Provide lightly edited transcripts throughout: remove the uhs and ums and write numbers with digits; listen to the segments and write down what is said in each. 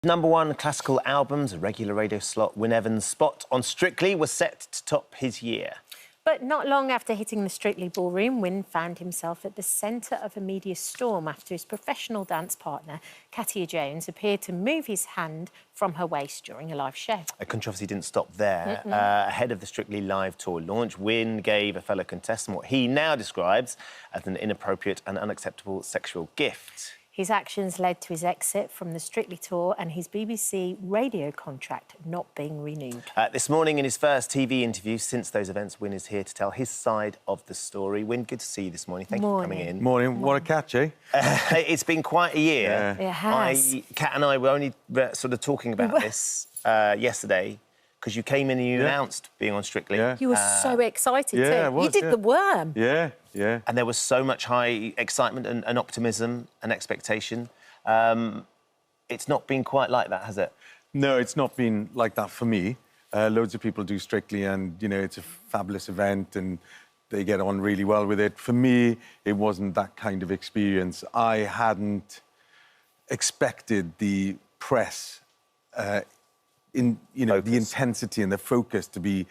#1 classical albums, a regular radio slot. Wyn Evans' spot on Strictly was set to top his year. But not long after hitting the Strictly ballroom, Wyn found himself at the centre of a media storm after his professional dance partner, Katia Jones, appeared to move his hand from her waist during a live show. A controversy didn't stop there. Ahead of the Strictly Live tour launch, Wyn gave a fellow contestant what he now describes as an inappropriate and unacceptable sexual gift. His actions led to his exit from the Strictly tour and his BBC radio contract not being renewed. This morning, in his first TV interview since those events, Wyn is here to tell his side of the story. Wyn, good to see you this morning. Thank you for coming in. Morning. What a catch, eh? It's been quite a year. Yeah. It has. Kat and I were only sort of talking about this yesterday, because you came in and you announced being on Strictly. Yeah. You were so excited too. You did the worm. Yeah. And there was so much high excitement and optimism and expectation. It's not been quite like that, has it? No, it's not been like that for me. Loads of people do Strictly and, you know, it's a fabulous event and they get on really well with it. For me, it wasn't that kind of experience. I hadn't expected the press the intensity and the focus to be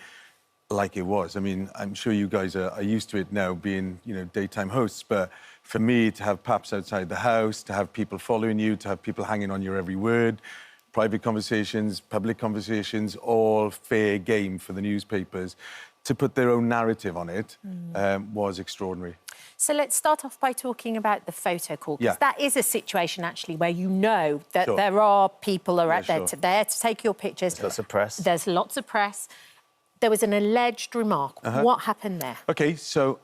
like it was. I mean, I'm sure you guys are used to it now, being, you know, daytime hosts, but for me, to have paps outside the house, to have people following you, to have people hanging on your every word, private conversations, public conversations, all fair game for the newspapers, to put their own narrative on it was extraordinary. So let's start off by talking about the photo call, because that is a situation, actually, where you know that there are people out there to take your pictures. There's lots of press. There's lots of press. There was an alleged remark. What happened there? OK, so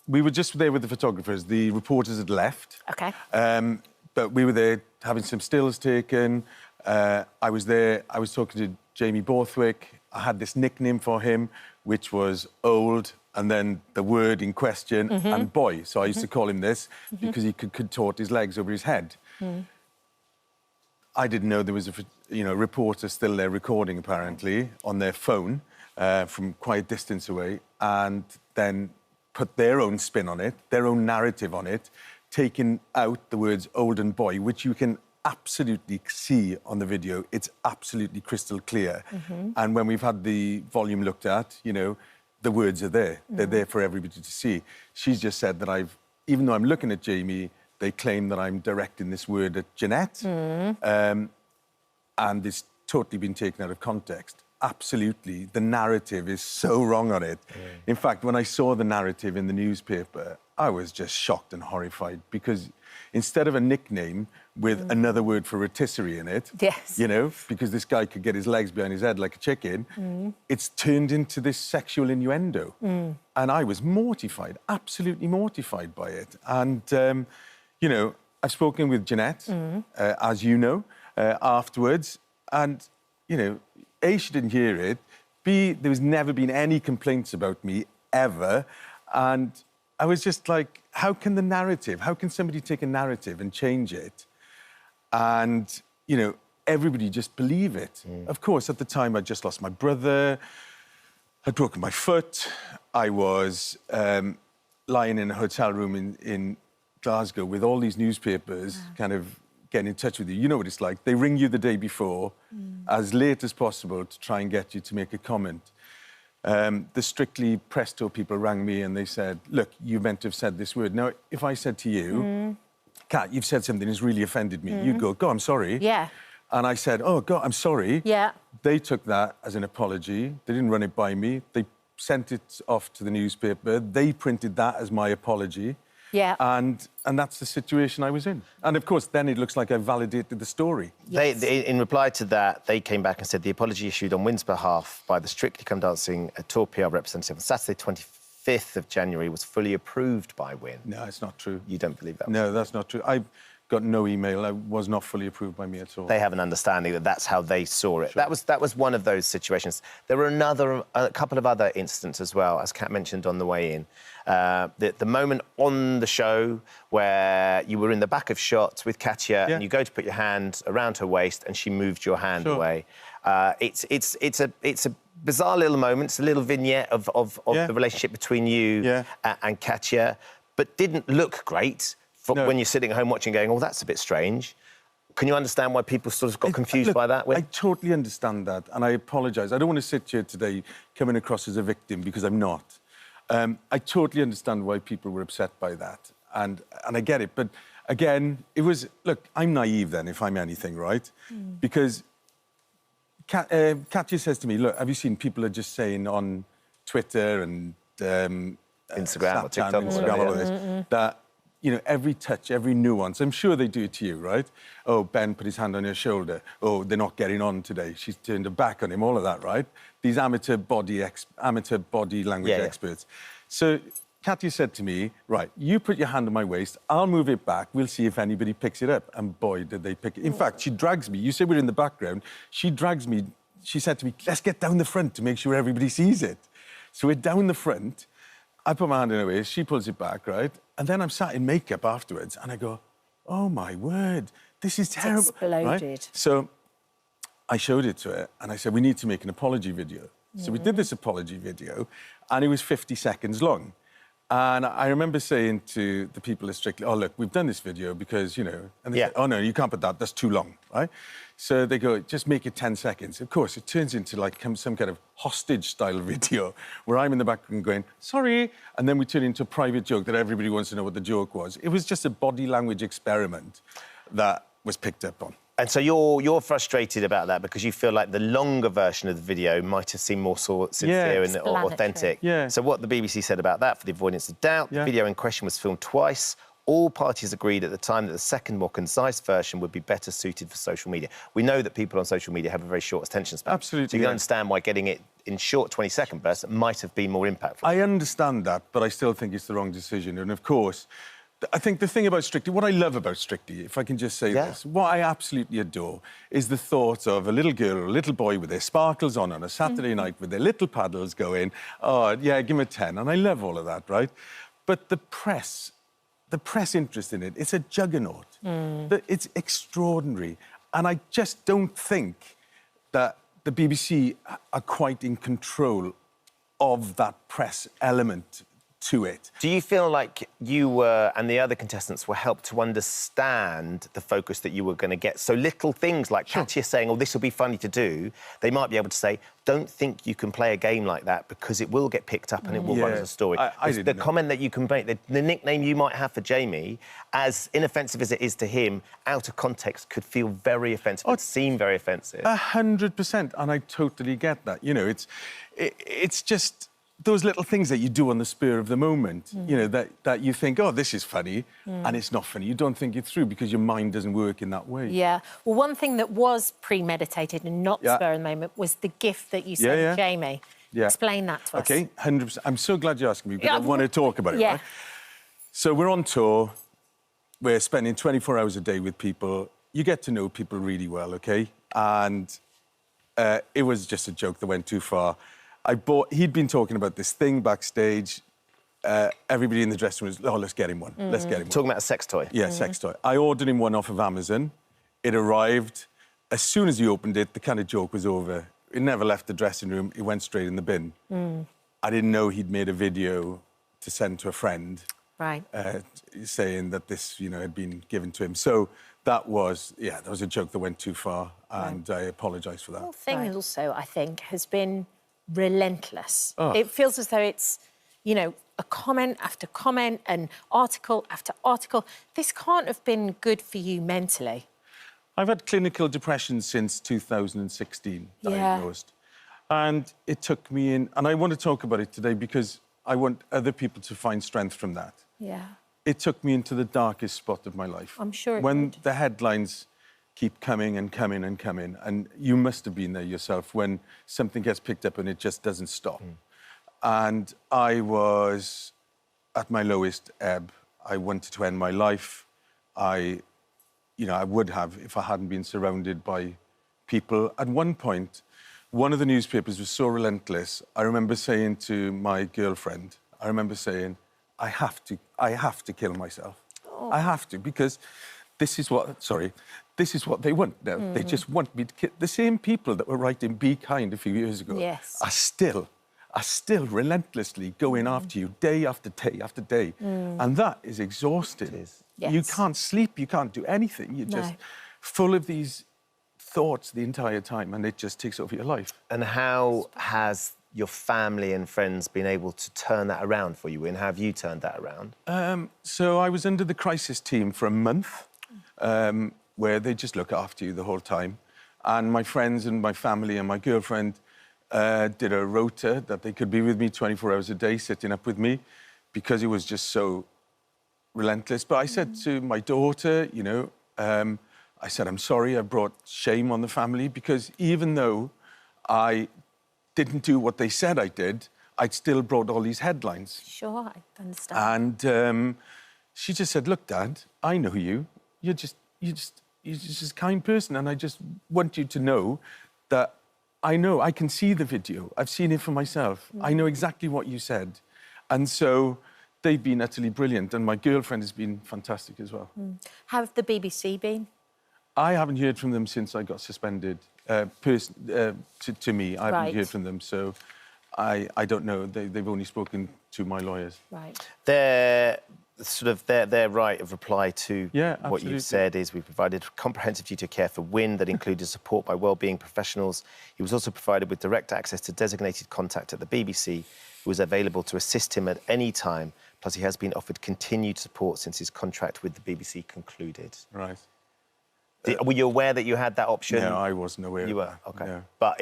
we were just there with the photographers. The reporters had left. OK. But we were there having some stills taken. I was there. I was talking to Jamie Borthwick. I had this nickname for him, which was Old, and then the word in question, and Boy. So I used to call him this because he could contort his legs over his head. I didn't know there was a reporter still there recording, apparently, on their phone from quite a distance away, and then put their own spin on it, their own narrative on it, taking out the words Old and Boy, which you can absolutely see on the video. It's absolutely crystal clear. And when we've had the volume looked at, you know, the words are there. They're there for everybody to see. She's just said that even though I'm looking at Jamie, they claim that I'm directing this word at Jeanette. And it's totally been taken out of context. Absolutely. The narrative is so wrong on it. In fact, when I saw the narrative in the newspaper, I was just shocked and horrified, because instead of a nickname with another word for rotisserie in it, you know, because this guy could get his legs behind his head like a chicken, it's turned into this sexual innuendo. And I was mortified, absolutely mortified by it. And, you know, I've spoken with Jeanette, as you know, afterwards, and, you know, A, she didn't hear it, B, there was never been any complaints about me, ever, and I was just like, how can somebody take a narrative and change it and, you know, everybody just believe it? Of course, at the time, I'd just lost my brother, I'd broken my foot, I was lying in a hotel room in Glasgow with all these newspapers kind of getting in touch with you. You know what it's like. They ring you the day before, as late as possible, to try and get you to make a comment. The Strictly press tour people rang me and they said, look, you meant to have said this word. Now, if I said to you, Kat, you've said something that's really offended me, you'd go, I'm sorry. Yeah. And I said, oh, God, I'm sorry. Yeah. They took that as an apology. They didn't run it by me. They sent it off to the newspaper. They printed that as my apology. Yeah. And that's the situation I was in. And, of course, then it looks like I validated the story. In reply to that, they came back and said the apology issued on Wyn's behalf by the Strictly Come Dancing tour PR representative on Saturday, 25th of January, was fully approved by Wyn. No, it's not true. You don't believe that? No, that's not true. I've got no email. It was not fully approved by me at all. They have an understanding that that's how they saw it. Sure. That was one of those situations. There were a couple of other incidents as well, as Kat mentioned on the way in. The moment on the show where you were in the back of shots with Katia and you go to put your hand around her waist and she moved your hand away. It's a bizarre little moment. It's a little vignette of the relationship between you and Katia, but didn't look great when you're sitting at home watching, going, oh, that's a bit strange. Can you understand why people sort of got confused Look, by that? I totally understand that, and I apologise. I don't want to sit here today coming across as a victim, because I'm not. I totally understand why people were upset by that, and I get it. But again, it was... Look, I'm naive then, if I'm anything, right? Because Katya says to me, look, have you seen people are just saying on Twitter and Instagram or TikTok or Instagram, all of this, that, you know, every touch, every nuance, I'm sure they do it to you, right? Oh, Ben put his hand on your shoulder. Oh, they're not getting on today. She's turned her back on him, all of that, right? These amateur body language experts. So Katya said to me, right, you put your hand on my waist, I'll move it back, we'll see if anybody picks it up. And boy, did they pick it. In fact, she drags me. You say we're in the background. She drags me. She said to me, let's get down the front to make sure everybody sees it. So we're down the front. I put my hand in her waist, she pulls it back, right? And then I'm sat in makeup afterwards, and I go, oh, my word, this is terrible. It's exploded. Right? So I showed it to her, and I said, we need to make an apology video. So we did this apology video, and it was 50 seconds long. And I remember saying to the people at Strictly, oh, look, we've done this video because, you know... And they said, oh, no, you can't put that, that's too long, right? So they go, just make it 10 seconds. Of course, it turns into, like, some kind of hostage-style video where I'm in the background going, sorry, and then we turn into a private joke that everybody wants to know what the joke was. It was just a body language experiment that was picked up on. And so you're frustrated about that because you feel like the longer version of the video might have seemed more sincere and authentic. Yeah. So what the BBC said about that, for the avoidance of doubt, the video in question was filmed twice. All parties agreed at the time that the second, more concise version would be better suited for social media. We know that people on social media have a very short attention span. Absolutely. So you can understand why getting it in short 20-second bursts might have been more impactful. I understand that, but I still think it's the wrong decision. And, of course, I think the thing about Strictly, what I love about Strictly, if I can just say this, what I absolutely adore is the thought of a little girl or a little boy with their sparkles on a Saturday night with their little paddles going, oh, yeah, give him a 10. And I love all of that, right? But the press interest in it, it's a juggernaut. It's extraordinary. And I just don't think that the BBC are quite in control of that press element to it. Do you feel like you were, and the other contestants were helped to understand the focus that you were going to get? So little things like Katya saying, oh, this will be funny to do, they might be able to say, don't think you can play a game like that because it will get picked up and it will run as a story. The comment that you can make, the nickname you might have for Jamie, as inoffensive as it is to him, out of context could feel very offensive, and seem very offensive. 100%, and I totally get that. You know, it's just those little things that you do on the spur of the moment, you know, that you think, oh, this is funny, and it's not funny. You don't think it through because your mind doesn't work in that way. Yeah. Well, one thing that was premeditated and not spur of the moment was the gift that you sent Jamie. Yeah. Explain that to us. OK, 100%. I'm so glad you're asking me because I want to talk about it, Yeah. right? So we're on tour. We're spending 24 hours a day with people. You get to know people really well, OK? And it was just a joke that went too far. He'd been talking about this thing backstage. Everybody in the dressing room was, oh, let's get him one. Let's get him one. Talking about a sex toy? Yeah, sex toy. I ordered him one off of Amazon. It arrived. As soon as he opened it, the kind of joke was over. It never left the dressing room. It went straight in the bin. I didn't know he'd made a video to send to a friend. Right. Saying that this, you know, had been given to him. So that was a joke that went too far, and I apologise for that. The whole thing also, I think, has been relentless. It feels as though it's, you know, a comment after comment and article after article. This can't have been good for you mentally. I've had clinical depression since 2016, diagnosed. And it took me in... And I want to talk about it today because I want other people to find strength from that. Yeah. It took me into the darkest spot of my life. I'm sure it When did. the headlines keep coming and coming and coming, and you must have been there yourself, when something gets picked up and it just doesn't stop. And I was at my lowest ebb. I wanted to end my life. I would have if I hadn't been surrounded by people. At one point, one of the newspapers was so relentless. I remember saying to my girlfriend, I have to kill myself. I have to, because this is what they want now. They just want me to kill. The same people that were writing Be Kind a few years ago are still relentlessly going after you day after day after day. And that is exhausting. Yes. You can't sleep, you can't do anything. You just full of these thoughts the entire time, and it just takes over your life. And how has your family and friends been able to turn that around for you, and how have you turned that around? So I was under the crisis team for a month, where they just look after you the whole time. And my friends and my family and my girlfriend did a rota that they could be with me 24 hours a day, sitting up with me, because it was just so relentless. But I said to my daughter, you know, I said, I'm sorry I brought shame on the family, because even though I didn't do what they said I did, I'd still brought all these headlines. Sure, I understand. And she just said, look, Dad, I know you. You're just a kind person, and I just want you to know that I can see the video. I've seen it for myself. I know exactly what you said. And so they've been utterly brilliant, and my girlfriend has been fantastic as well. How have the BBC been? I haven't heard from them since I got suspended. To me, I haven't heard from them, so I don't know. They've only spoken to my lawyers. Right. Their right of reply to what absolutely. you've said is we provided comprehensive duty of care for Wyn that included support by wellbeing professionals. He was also provided with direct access to designated contact at the BBC, who was available to assist him at any time. Plus, he has been offered continued support since his contract with the BBC concluded. Right. Were you aware that you had that option? No, I wasn't aware. You of were? that. OK. No. But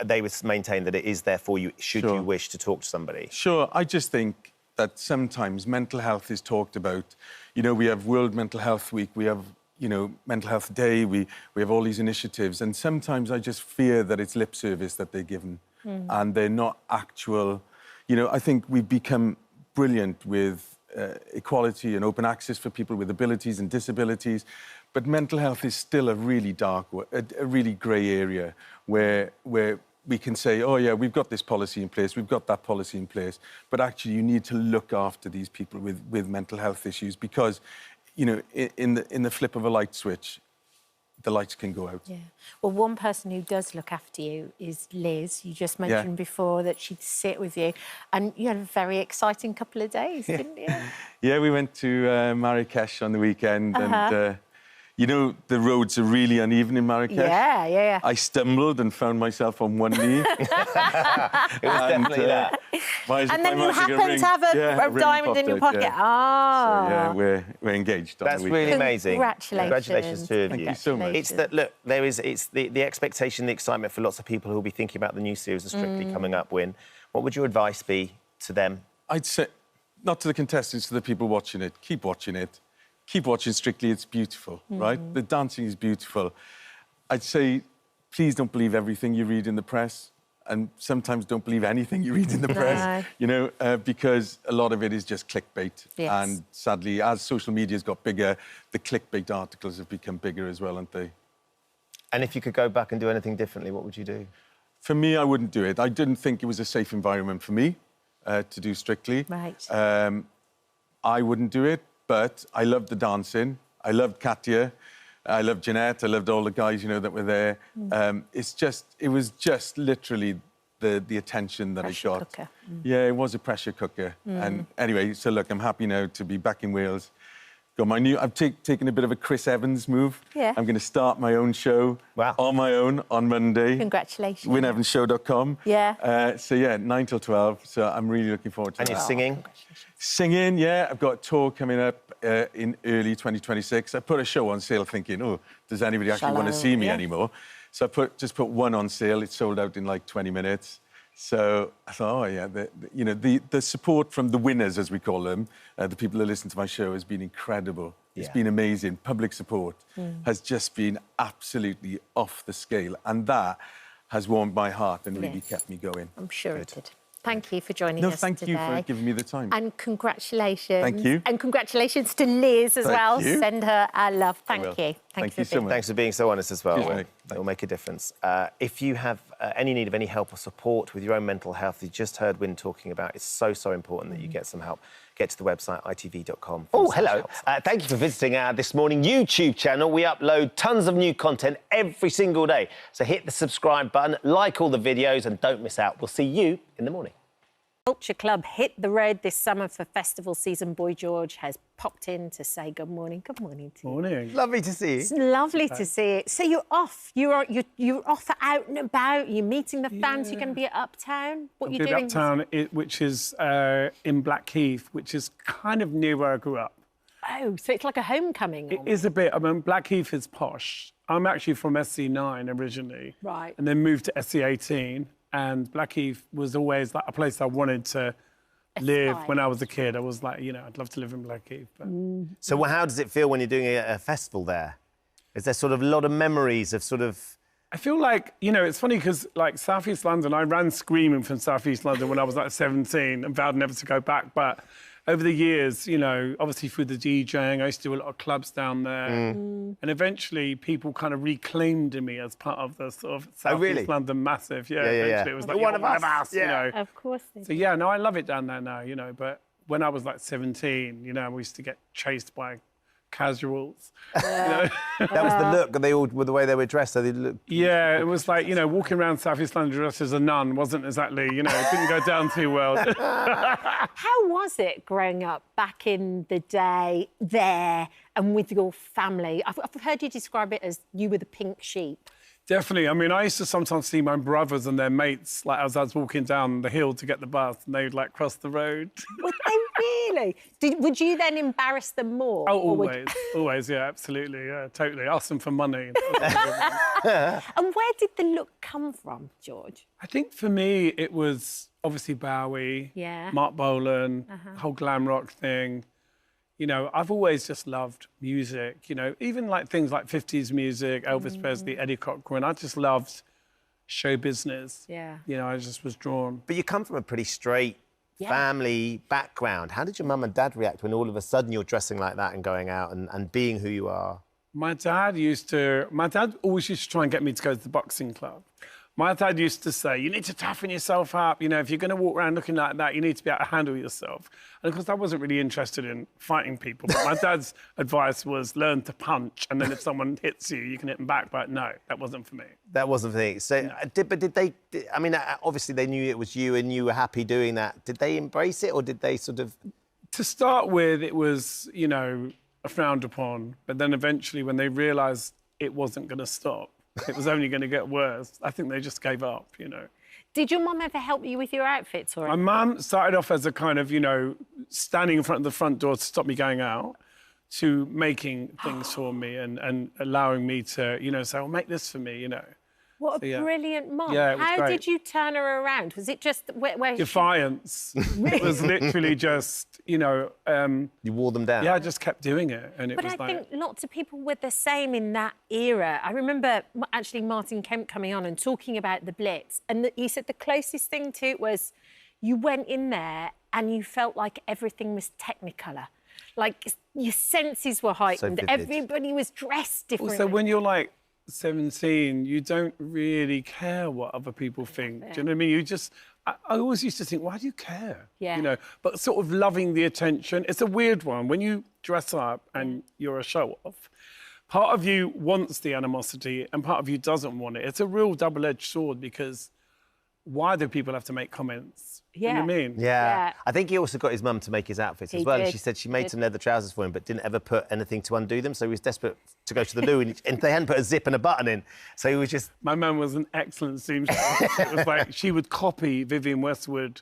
they would maintain that it is there for you, should you wish to talk to somebody. Sure. I just think that sometimes mental health is talked about. You know, we have World Mental Health Week, we have, you know, Mental Health Day, we have all these initiatives, and sometimes I just fear that it's lip service that they're given, and they're not actual. You know, I think we've become brilliant with equality and open access for people with abilities and disabilities, but mental health is still a really dark, a really grey area where we can say, oh yeah, we've got this policy in place, we've got that policy in place, but actually you need to look after these people with mental health issues, because, you know, in the flip of a light switch, the lights can go out. Yeah. Well, one person who does look after you is Liz. You just mentioned before that she'd sit with you, and you had a very exciting couple of days, didn't you? Yeah, we went to Marrakesh on the weekend, and you know, the roads are really uneven in Marrakesh. Yeah. I stumbled and found myself on one knee. It was definitely that. And then you happened to have a diamond in your pocket. Yeah. Ah. So, yeah, we're engaged. That's really amazing. Congratulations. To you. Thank you so much. It's that, look, it's the expectation, the excitement for lots of people who will be thinking about the new series of Strictly coming up, Wyn. What would your advice be to them? I'd say, not to the contestants, to the people watching it, keep watching it. Keep watching Strictly, it's beautiful, right? The dancing is beautiful. I'd say, please don't believe everything you read in the press, and sometimes don't believe anything you read in the press, you know, because a lot of it is just clickbait. Yes. And sadly, as social media's got bigger, the clickbait articles have become bigger as well, haven't they? And if you could go back and do anything differently, what would you do? For me, I wouldn't do it. I didn't think it was a safe environment for me to do Strictly. Right. I wouldn't do it. But I loved the dancing. I loved Katya. I loved Jeanette. I loved all the guys, you know, that were there. It was just literally the attention that Pressure I got. cooker. Yeah, it was a pressure cooker. And anyway, so look, I'm happy now to be back in Wales. Got my new. I've taken a bit of a Chris Evans move. Yeah. I'm going to start my own show on my own on Monday. Congratulations. WynEvansShow.com. Yeah. So yeah, 9 till 12. So I'm really looking forward to And that. you're singing? Singing, yeah. I've got a tour coming up in early 2026. I put a show on sale thinking, oh, does anybody actually want to see me anymore? So I just put one on sale. It sold out in like 20 minutes. So I thought, oh, yeah, the support from the winners, as we call them, the people that listen to my show, has been incredible. It's been amazing. Public support has just been absolutely off the scale. And that has warmed my heart and really kept me going. I'm sure it did. Thank you for joining us today. No, thank you for giving me the time. And congratulations. Thank you. And congratulations to Liz as well. Thank you. Send her our love. Thank you. Thank you so much. Thanks for being so honest as well. Cheers, It will make a difference. If you have any need of any help or support with your own mental health, you just heard Wyn talking about, it's so important that you get some help. Get to the website, itv.com. Oh, hello. Thank you for visiting our This Morning YouTube channel. We upload tons of new content every single day. So hit the subscribe button, like all the videos, and don't miss out. We'll see you in the morning. Culture Club hit the road this summer for festival season. Boy George has popped in to say good morning. Good morning to you. Morning. Lovely to see you. It's lovely to see it. So you're off. You're off out and about. You're meeting the fans. You're going to be at Uptown. What are you doing? Uptown, which is in Blackheath, which is kind of near where I grew up. Oh, so it's like a homecoming. It is a bit. I mean, Blackheath is posh. I'm actually from SC9 originally. Right. And then moved to SC18. And Blackheath was always like a place I wanted to live when I was a kid. I was like, I'd love to live in Blackheath. But... So how does it feel when you're doing a festival there? Is there sort of a lot of memories of sort of... I feel like, it's funny because, like, South East London, I ran screaming from South East London when I was, like, 17 and vowed never to go back. But over the years, obviously through the DJing, I used to do a lot of clubs down there. And eventually people kind of reclaimed me as part of the sort of South East London massive. Yeah, eventually it was like, one of us, Of course they So, yeah, no, I love it down there now, But when I was, like, 17, we used to get chased by casuals. That was the look, and they all, with the way they were dressed, so they looked... Yeah, it was like, walking around South East London dressed as a nun wasn't exactly, it didn't go down too well. How was it growing up back in the day there and with your family? I've heard you describe it as you were the pink sheep. Definitely. I mean, I used to sometimes see my brothers and their mates, like, as I was walking down the hill to get the bus, and they would, like, cross the road. Would they really? Would you then embarrass them more? Oh, always. Always, yeah, absolutely. Yeah, totally. Ask them for money. And where did the look come from, George? I think for me, it was obviously Bowie, Mark Bolan, the whole glam rock thing. I've always just loved music, even like things like 50s music, Elvis Presley, Eddie Cochran. I just loved show business. Yeah. I just was drawn. But you come from a pretty straight family background. How did your mum and dad react when all of a sudden you're dressing like that and going out and being who you are? My dad always used to try and get me to go to the boxing club. My dad used to say, you need to toughen yourself up. If you're going to walk around looking like that, you need to be able to handle yourself. And of course, I wasn't really interested in fighting people. But my dad's advice was learn to punch. And then if someone hits you, you can hit them back. But no, that wasn't for me. That wasn't for me. So, did they... I mean, obviously, they knew it was you and you were happy doing that. Did they embrace it or did they sort of... To start with, it was, frowned upon. But then eventually, when they realised it wasn't going to stop, it was only going to get worse, I think they just gave up, Did your mum ever help you with your outfits? Or My mum started off as a kind of, standing in front of the front door to stop me going out, to making things for me and allowing me to, say, well, make this for me, What a brilliant mum. Yeah, it was How great. did you turn her around? Was it just where Defiance. It was literally just, You wore them down? Yeah, I just kept doing it. And it But was I think lots of people were the same in that era. I remember actually Martin Kemp coming on and talking about the Blitz. And he said the closest thing to it was you went in there and you felt like everything was Technicolor. Like your senses were heightened. Everybody was dressed differently. Also, when you're like 17, you don't really care what other people think. Do you know what I mean? I always used to think, why do you care? Yeah. But sort of loving the attention. It's a weird one. When you dress up and you're a show-off, part of you wants the animosity and part of you doesn't want it. It's a real double-edged sword because why do people have to make comments? You know what I mean? Yeah. I think he also got his mum to make his outfits as well. Did. And she said she made some leather trousers for him, but didn't ever put anything to undo them. So he was desperate to go to the loo, and they hadn't put a zip and a button in. So he was just... My mum was an excellent seamstress. It was like she would copy Vivienne Westwood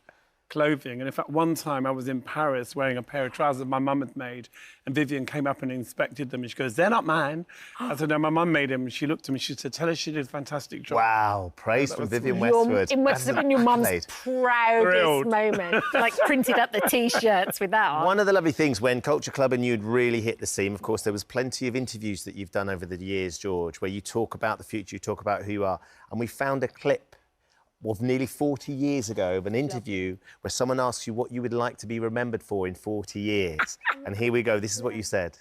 clothing. And in fact, one time I was in Paris wearing a pair of trousers my mum had made, and Vivienne came up and inspected them, and she goes, they're not mine. I said, no, my mum made them. And she looked at me, she said, tell her she did a fantastic job. Wow, praise from Vivienne Westwood. It must have been your mum's proudest moment, like printed up the T-shirts with that on. One of the lovely things when Culture Club and you'd really hit the scene, of course, there was plenty of interviews that you've done over the years, George, where you talk about the future, you talk about who you are, and we found a clip of nearly 40 years ago of an interview where someone asks you what you would like to be remembered for in 40 years. And here we go. This is what you said.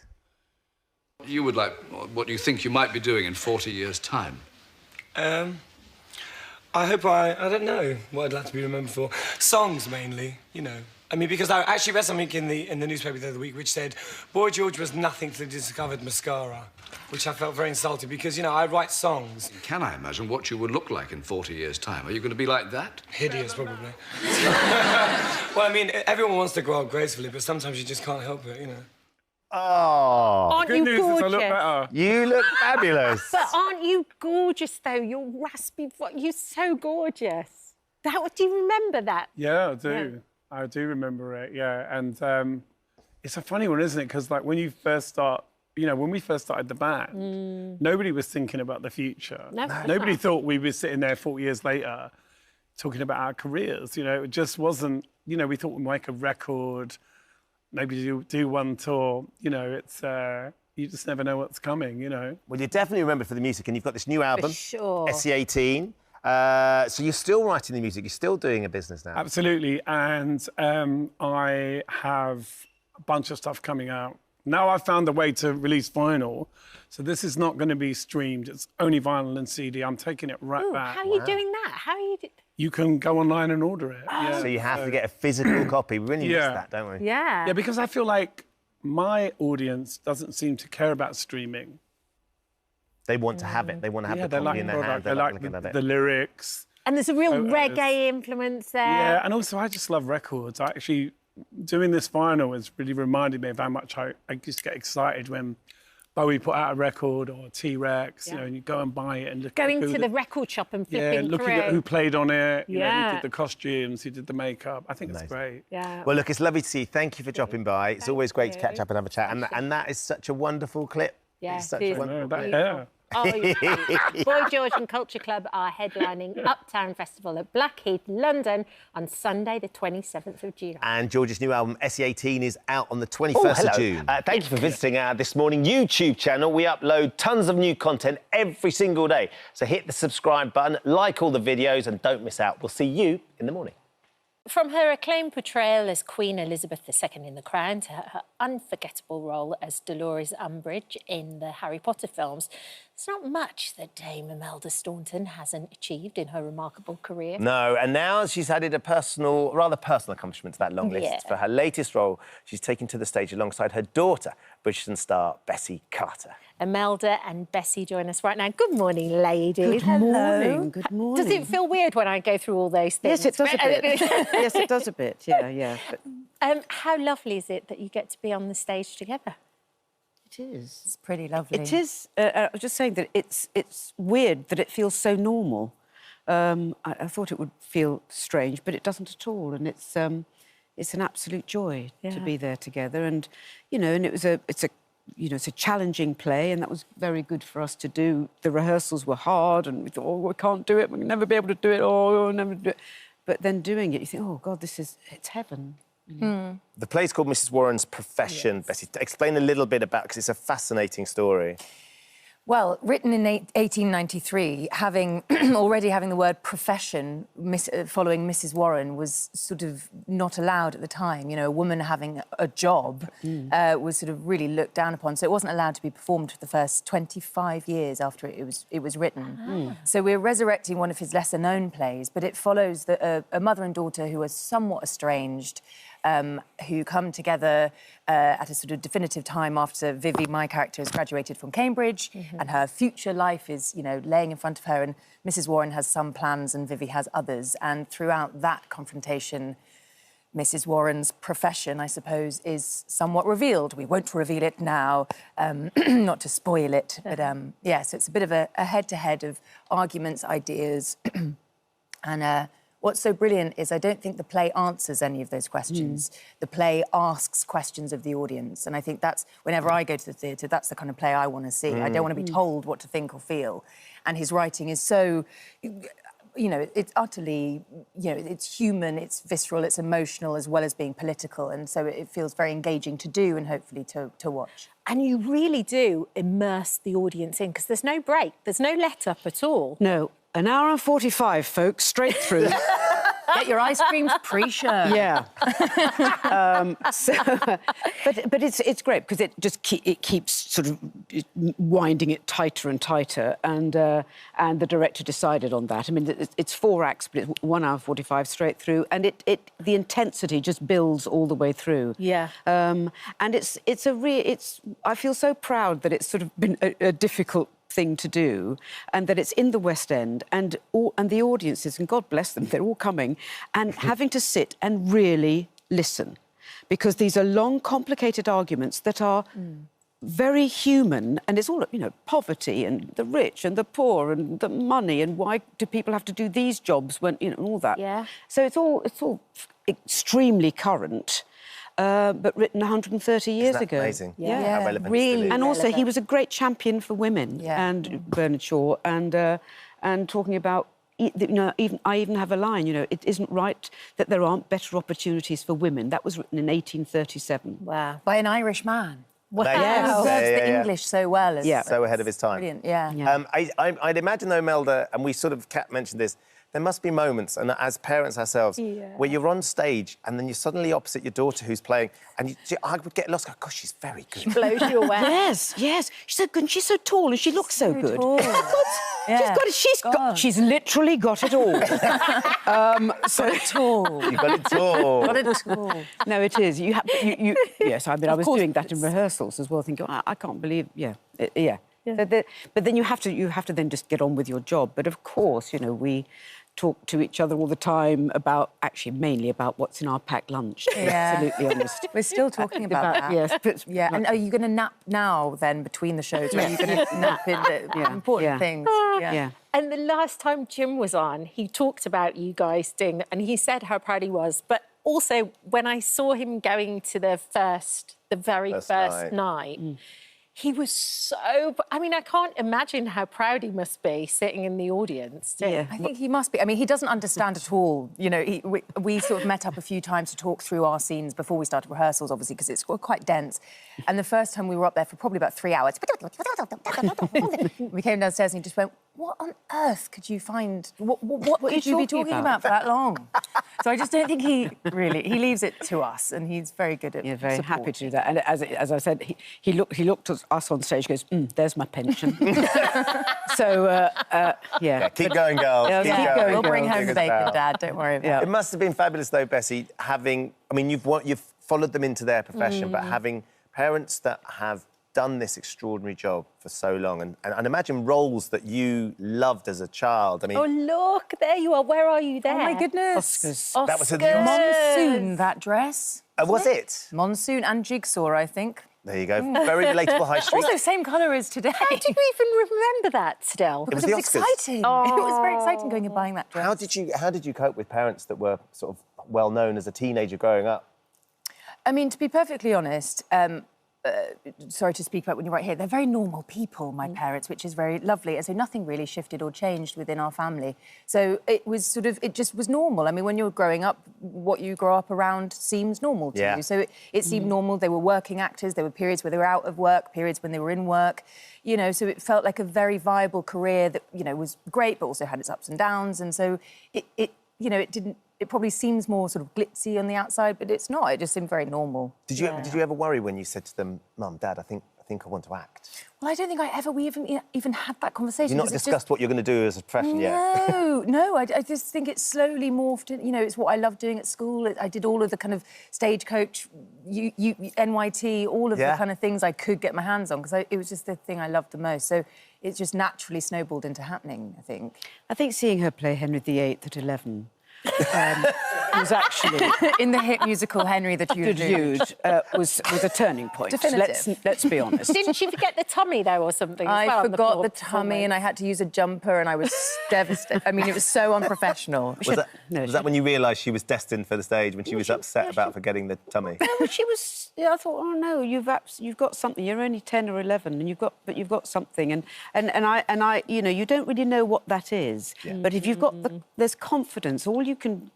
You would like, what you think you might be doing in 40 years' time? I hope I don't know what I'd like to be remembered for. Songs, mainly, I mean, because I actually read something in the newspaper the other week which said Boy George was nothing to the discovered mascara, which I felt very insulted because, you know, I write songs. Can I imagine what you would look like in 40 years' time? Are you going to be like that? Hideous, probably. Well, I mean, everyone wants to grow up gracefully, but sometimes you just can't help it, you know. Oh, Aren't Good you news gorgeous? is I look better. you look fabulous. But aren't you gorgeous, though? Your raspy voice, you're so gorgeous. Do you remember that? Yeah, I do. I do remember it, yeah. And it's a funny one, isn't it? Because, like, when you first start, you know, when we first started the band, nobody was thinking about the future. Nobody thought we were sitting there 40 years later talking about our careers, you know. It just wasn't, you know, we thought we'd make a record, maybe do one tour, you know, it's... you just never know what's coming, you know. Well, you're definitely remembered for the music, and you've got this new album, sure. SE18. So you're still writing the music, you're still doing a business now. Absolutely, and I have a bunch of stuff coming out. Now I've found a way to release vinyl, so this is not going to be streamed. It's only vinyl and CD. I'm taking it right back. How are you doing that? How are you... You can go online and order it. Yeah. So you have to get a physical copy. We really miss that, don't we? Yeah. Yeah, because I feel like my audience doesn't seem to care about streaming. They want to have it. They want to have the they copy like in their hand. they like looking at it. the lyrics. And there's a real reggae influence there. Yeah, and also I just love records. I actually, doing this vinyl has really reminded me of how much I just get excited when Bowie put out a record or T-Rex, you know, and you go and buy it and look Going at to the record shop and flipping looking through. at who played on it, you know, Yeah. who did the costumes, who did the makeup. I think it's great. Yeah. Well, look, it's lovely to see you. Thank you for dropping by. It's always great to catch up and have a chat. And that is such a wonderful clip. Yeah, It's such it a is. wonderful Yeah. Oh, yeah. Boy George and Culture Club are headlining Uptown Festival at Blackheath, London on Sunday, the 27th of June. And George's new album, SE18, is out on the 21st of June. Thank you for visiting our This Morning YouTube channel. We upload tons of new content every single day. So hit the subscribe button, like all the videos, and don't miss out. We'll see you in the morning. From her acclaimed portrayal as Queen Elizabeth II in The Crown to her unforgettable role as Dolores Umbridge in the Harry Potter films, there's not much that Dame Imelda Staunton hasn't achieved in her remarkable career. No, and now she's added a rather personal accomplishment to that long list. Yeah. For her latest role, she's taken to the stage alongside her daughter, Bridgerton star Bessie Carter. Imelda and Bessie join us right now. Good morning, ladies. Good morning. Good morning. Does it feel weird when I go through all those things? Yes, it does a bit. Yes, it does a bit. Yeah, yeah. But How lovely is it that you get to be on the stage together? it is. It's pretty lovely. It is. I was just saying that it's weird that it feels so normal. I thought it would feel strange, but it doesn't at all, and it's an absolute joy to be there together. And you know, and it's a challenging play, and that was very good for us to do. The rehearsals were hard, and we thought, oh, we can't do it. We'll never be able to do it. Oh, we'll never do it. But then doing it, you think, oh God, it's heaven. The play's called Mrs. Warren's Profession. Bessie, explain a little bit about, because it's a fascinating story. Well, written in 1893, already having the word profession following Mrs. Warren was sort of not allowed at the time. You know, a woman having a job was sort of really looked down upon. So it wasn't allowed to be performed for the first 25 years after it was written. So we're resurrecting one of his lesser-known plays, but it follows a mother and daughter who are somewhat estranged, who come together at a sort of definitive time after Vivi, my character, has graduated from Cambridge, and her future life is, you know, laying in front of her, and Mrs. Warren has some plans and Vivi has others. And throughout that confrontation, Mrs. Warren's profession, I suppose, is somewhat revealed. We won't reveal it now, not to spoil it, but yeah, so it's a bit of a head-to-head of arguments, ideas, and what's so brilliant is I don't think the play answers any of those questions. The play asks questions of the audience. And I think that's, whenever I go to the theatre, that's the kind of play I want to see. I don't want to be told what to think or feel. And his writing is so, you know, it's utterly, you know, it's human, it's visceral, it's emotional, as well as being political. And so it feels very engaging to do and hopefully to watch. And you really do immerse the audience in, because there's no break, there's no let-up at all. No, an hour and 45, folks, straight through. Get your ice creams pre-show. Yeah. But it's great because it just keeps sort of winding it tighter and tighter, and the director decided on that. I mean, it's 4 acts, but it's 1 hour 45 straight through, and the intensity just builds all the way through. Yeah. And I feel so proud that it's sort of been a difficult thing to do, and that it's in the West End, and the audiences, and God bless them, they're all coming, and having to sit and really listen, because these are long, complicated arguments that are very human, and it's all, you know, poverty and the rich and the poor and the money, and why do people have to do these jobs when, you know, all that. Yeah. So it's all extremely current. But written 130 years ago. Amazing. Yeah. How relevant Really. it still is. And also, he was a great champion for women, and Bernard Shaw, and talking about, you know, I even have a line, you know, it isn't right that there aren't better opportunities for women. That was written in 1837. Wow. By an Irish man. Wow. Yes. He observes Yeah. the English so well. Yeah. So ahead of his time. Brilliant, yeah. I'd imagine, though, Melda, and we sort of, Kat mentioned this, there must be moments, and as parents ourselves, where you're on stage and then you're suddenly opposite your daughter who's playing, and I would get lost. Go, gosh, she's very good. Blows you away. Yes, she's so good, and she's so tall, and she looks so good. tall. She's literally got it all. So tall. You've got it tall. Got it tall. No, it is. Yes, I mean, I was doing that in rehearsals as well, thinking, I can't believe, yeah. But then you have to then just get on with your job. But of course, you know, we talk to each other all the time about, actually, mainly about what's in our packed lunch, to be absolutely honest. We're still talking about that. Yes. But, Yeah, and are you going to nap now, then, between the shows? Or are you going to nap in the important things? Yeah. And the last time Jim was on, he talked about you guys doing, and he said how proud he was. But also, when I saw him going to the very first night, he was so... I mean, I can't imagine how proud he must be sitting in the audience. Yeah. I think he must be. I mean, he doesn't understand at all. You know, we sort of met up a few times to talk through our scenes before we started rehearsals, obviously, because it's quite dense. And the first time we were up there for probably about 3 hours, we came downstairs and he just went, what on earth could you find? What could you be talking about for that long? So I just don't think he leaves it to us, and he's very good at very happy to do that. And as I said, he looked at us on stage, goes, there's my pension. So, yeah. Keep going, girls. Yeah, Keep keep going. going, We'll bring girls. home the bacon, Dad, don't worry about it. It must have been fabulous, though, Bessie, having... I mean, you've followed them into their profession, but having parents that have done this extraordinary job for so long, and imagine roles that you loved as a child. I mean... Oh, look, there you are. Where are you there? Oh, my goodness. Oscars. That was a Monsoon, that dress. was it? Monsoon and Jigsaw, I think. There you go. Very relatable high street. Also, same colour as today. How do you even remember that still? It was Because the it was Oscars. exciting. It was very exciting going and buying that dress. How did you cope with parents that were sort of well known as a teenager growing up? I mean, to be perfectly honest, sorry to speak about when you're right here, they're very normal people, my parents, which is very lovely. And so nothing really shifted or changed within our family. So it just was normal. I mean, when you're growing up, what you grow up around seems normal to you. So it seemed normal. They were working actors. There were periods where they were out of work, periods when they were in work. You know, so it felt like a very viable career that, you know, was great, but also had its ups and downs. And so it probably seems more sort of glitzy on the outside, but it's not. It just seemed very normal. Did you ever worry when you said to them, Mum, Dad, I think I want to act? Well, I don't think we even had that conversation. You've not discussed what you're going to do as a profession yet? No, I just think it's slowly morphed. You know, it's what I loved doing at school. I did all of the kind of stagecoach, NYT, all of the kind of things I could get my hands on, because it was just the thing I loved the most. So it just naturally snowballed into happening, I think. I think seeing her play Henry VIII at 11... was actually in the hit musical Henry the Jude was a turning point. Definitive. Let's be honest. Didn't she forget the tummy, though, or something? I forgot the tummy, and I had to use a jumper, and I was devastated. I mean, it was so unprofessional. Was that when you realised she was destined for the stage, when she was upset about forgetting the tummy? No, she was. I thought, oh no, you've got something. You're only 10 or 11, and you've got something, and I, you know, you don't really know what that is. Yeah. But if you've got there's confidence. All you can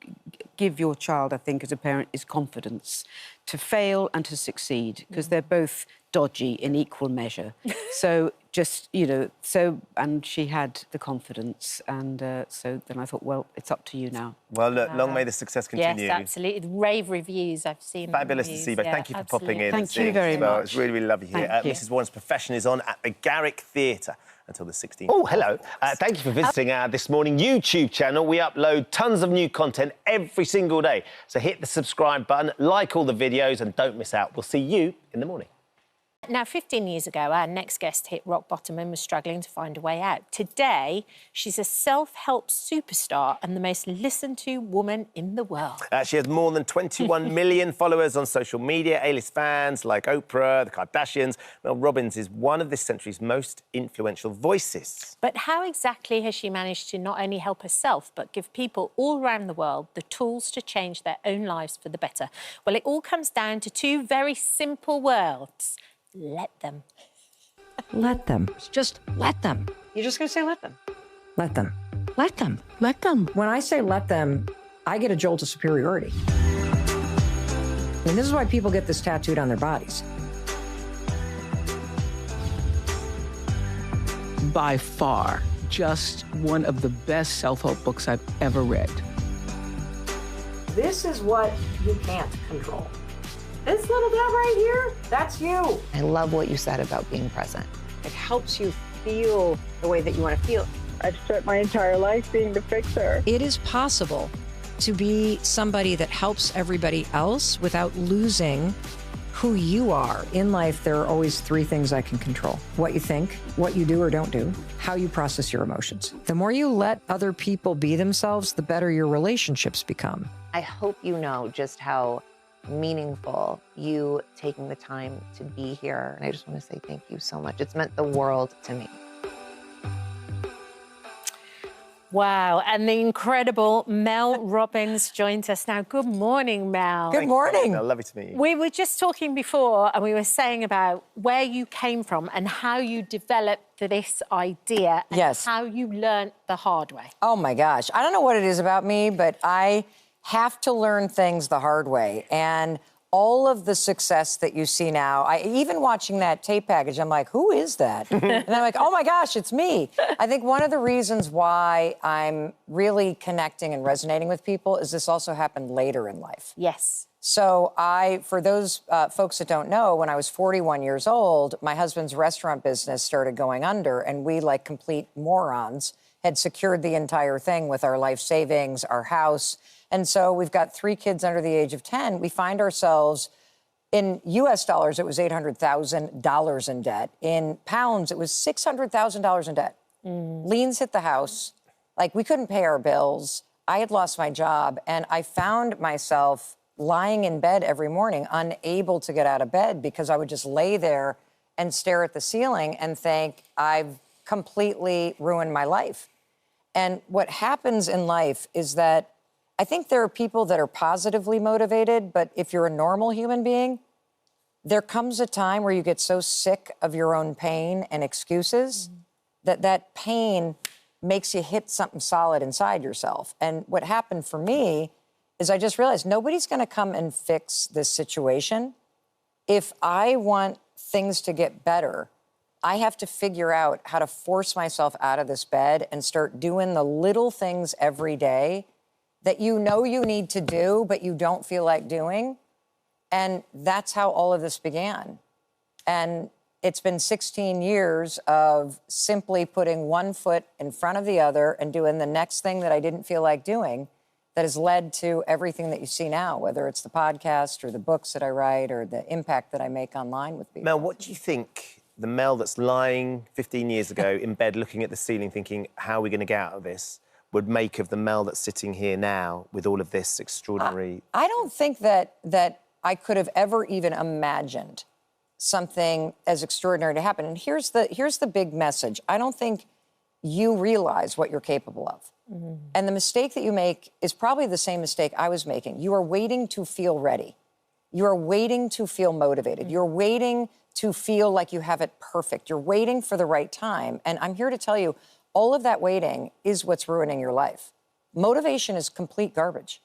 give your child, I think, as a parent, is confidence to fail and to succeed, because they're both dodgy in equal measure. So just, you know, and she had the confidence. And so then I thought, well, it's up to you now. Well, look, long may the success continue. Yes, absolutely. Rave reviews, I've seen. Fabulous to see you both. Yeah, Thank you for popping in. Thank you very much. It's really, really lovely here. Thank you. Mrs. Warren's Profession is on at the Garrick Theatre until the 16th. Oh, hello. Thank you for visiting our This Morning YouTube channel. We upload tons of new content every single day. So hit the subscribe button, like all the videos, and don't miss out. We'll see you in the morning. Now, 15 years ago, our next guest hit rock bottom and was struggling to find a way out. Today, she's a self-help superstar and the most listened to woman in the world. She has more than 21 million followers on social media, A-list fans like Oprah, the Kardashians. Mel Robbins is one of this century's most influential voices. But how exactly has she managed to not only help herself, but give people all around the world the tools to change their own lives for the better? Well, it all comes down to two very simple words. Let them. Let them. Just let them. You're just going to say let them. Let them. Let them. Let them. When I say let them, I get a jolt of superiority. And this is why people get this tattooed on their bodies. By far, just one of the best self-help books I've ever read. This is what you can't control. This little guy right here, that's you. I love what you said about being present. It helps you feel the way that you want to feel. I've spent my entire life being the fixer. It is possible to be somebody that helps everybody else without losing who you are. In life, there are always three things I can control: what you think, what you do or don't do, how you process your emotions. The more you let other people be themselves, the better your relationships become. I hope you know just how meaningful you taking the time to be here. And I just want to say thank you so much. It's meant the world to me. Wow, and the incredible Mel Robbins joins us now. Good morning, Mel. Good morning. Mel. Lovely to meet you. We were just talking before and we were saying about where you came from and how you developed this idea and Yes. how you learnt the hard way. Oh my gosh. I don't know what it is about me, but I have to learn things the hard way. And all of the success that you see now, even watching that tape package, I'm like, who is that? And I'm like, oh my gosh, it's me. I think one of the reasons why I'm really connecting and resonating with people is this also happened later in life. Yes. So for those folks that don't know, when I was 41 years old, my husband's restaurant business started going under, and we, like complete morons, had secured the entire thing with our life savings, our house. And so we've got 3 kids under the age of 10. We find ourselves, in US dollars, it was $800,000 in debt. In pounds, it was $600,000 in debt. Liens hit the house. Like, we couldn't pay our bills. I had lost my job, and I found myself lying in bed every morning, unable to get out of bed, because I would just lay there and stare at the ceiling and think, I've completely ruined my life. And what happens in life is that I think there are people that are positively motivated, but if you're a normal human being, there comes a time where you get so sick of your own pain and excuses that pain makes you hit something solid inside yourself. And what happened for me is I just realized nobody's going to come and fix this situation. If I want things to get better, I have to figure out how to force myself out of this bed and start doing the little things every day that you know you need to do, but you don't feel like doing. And that's how all of this began. And it's been 16 years of simply putting one foot in front of the other and doing the next thing that I didn't feel like doing that has led to everything that you see now, whether it's the podcast or the books that I write or the impact that I make online with people. Mel, what do you think the Mel that's lying 15 years ago in bed looking at the ceiling thinking, how are we going to get out of this, would make of the Mel that's sitting here now with all of this extraordinary... I don't think that I could have ever even imagined something as extraordinary to happen. And here's the big message. I don't think you realize what you're capable of. And the mistake that you make is probably the same mistake I was making. You are waiting to feel ready. You are waiting to feel motivated. You're waiting to feel like you have it perfect. You're waiting for the right time. And I'm here to tell you, all of that waiting is what's ruining your life. Motivation is complete garbage.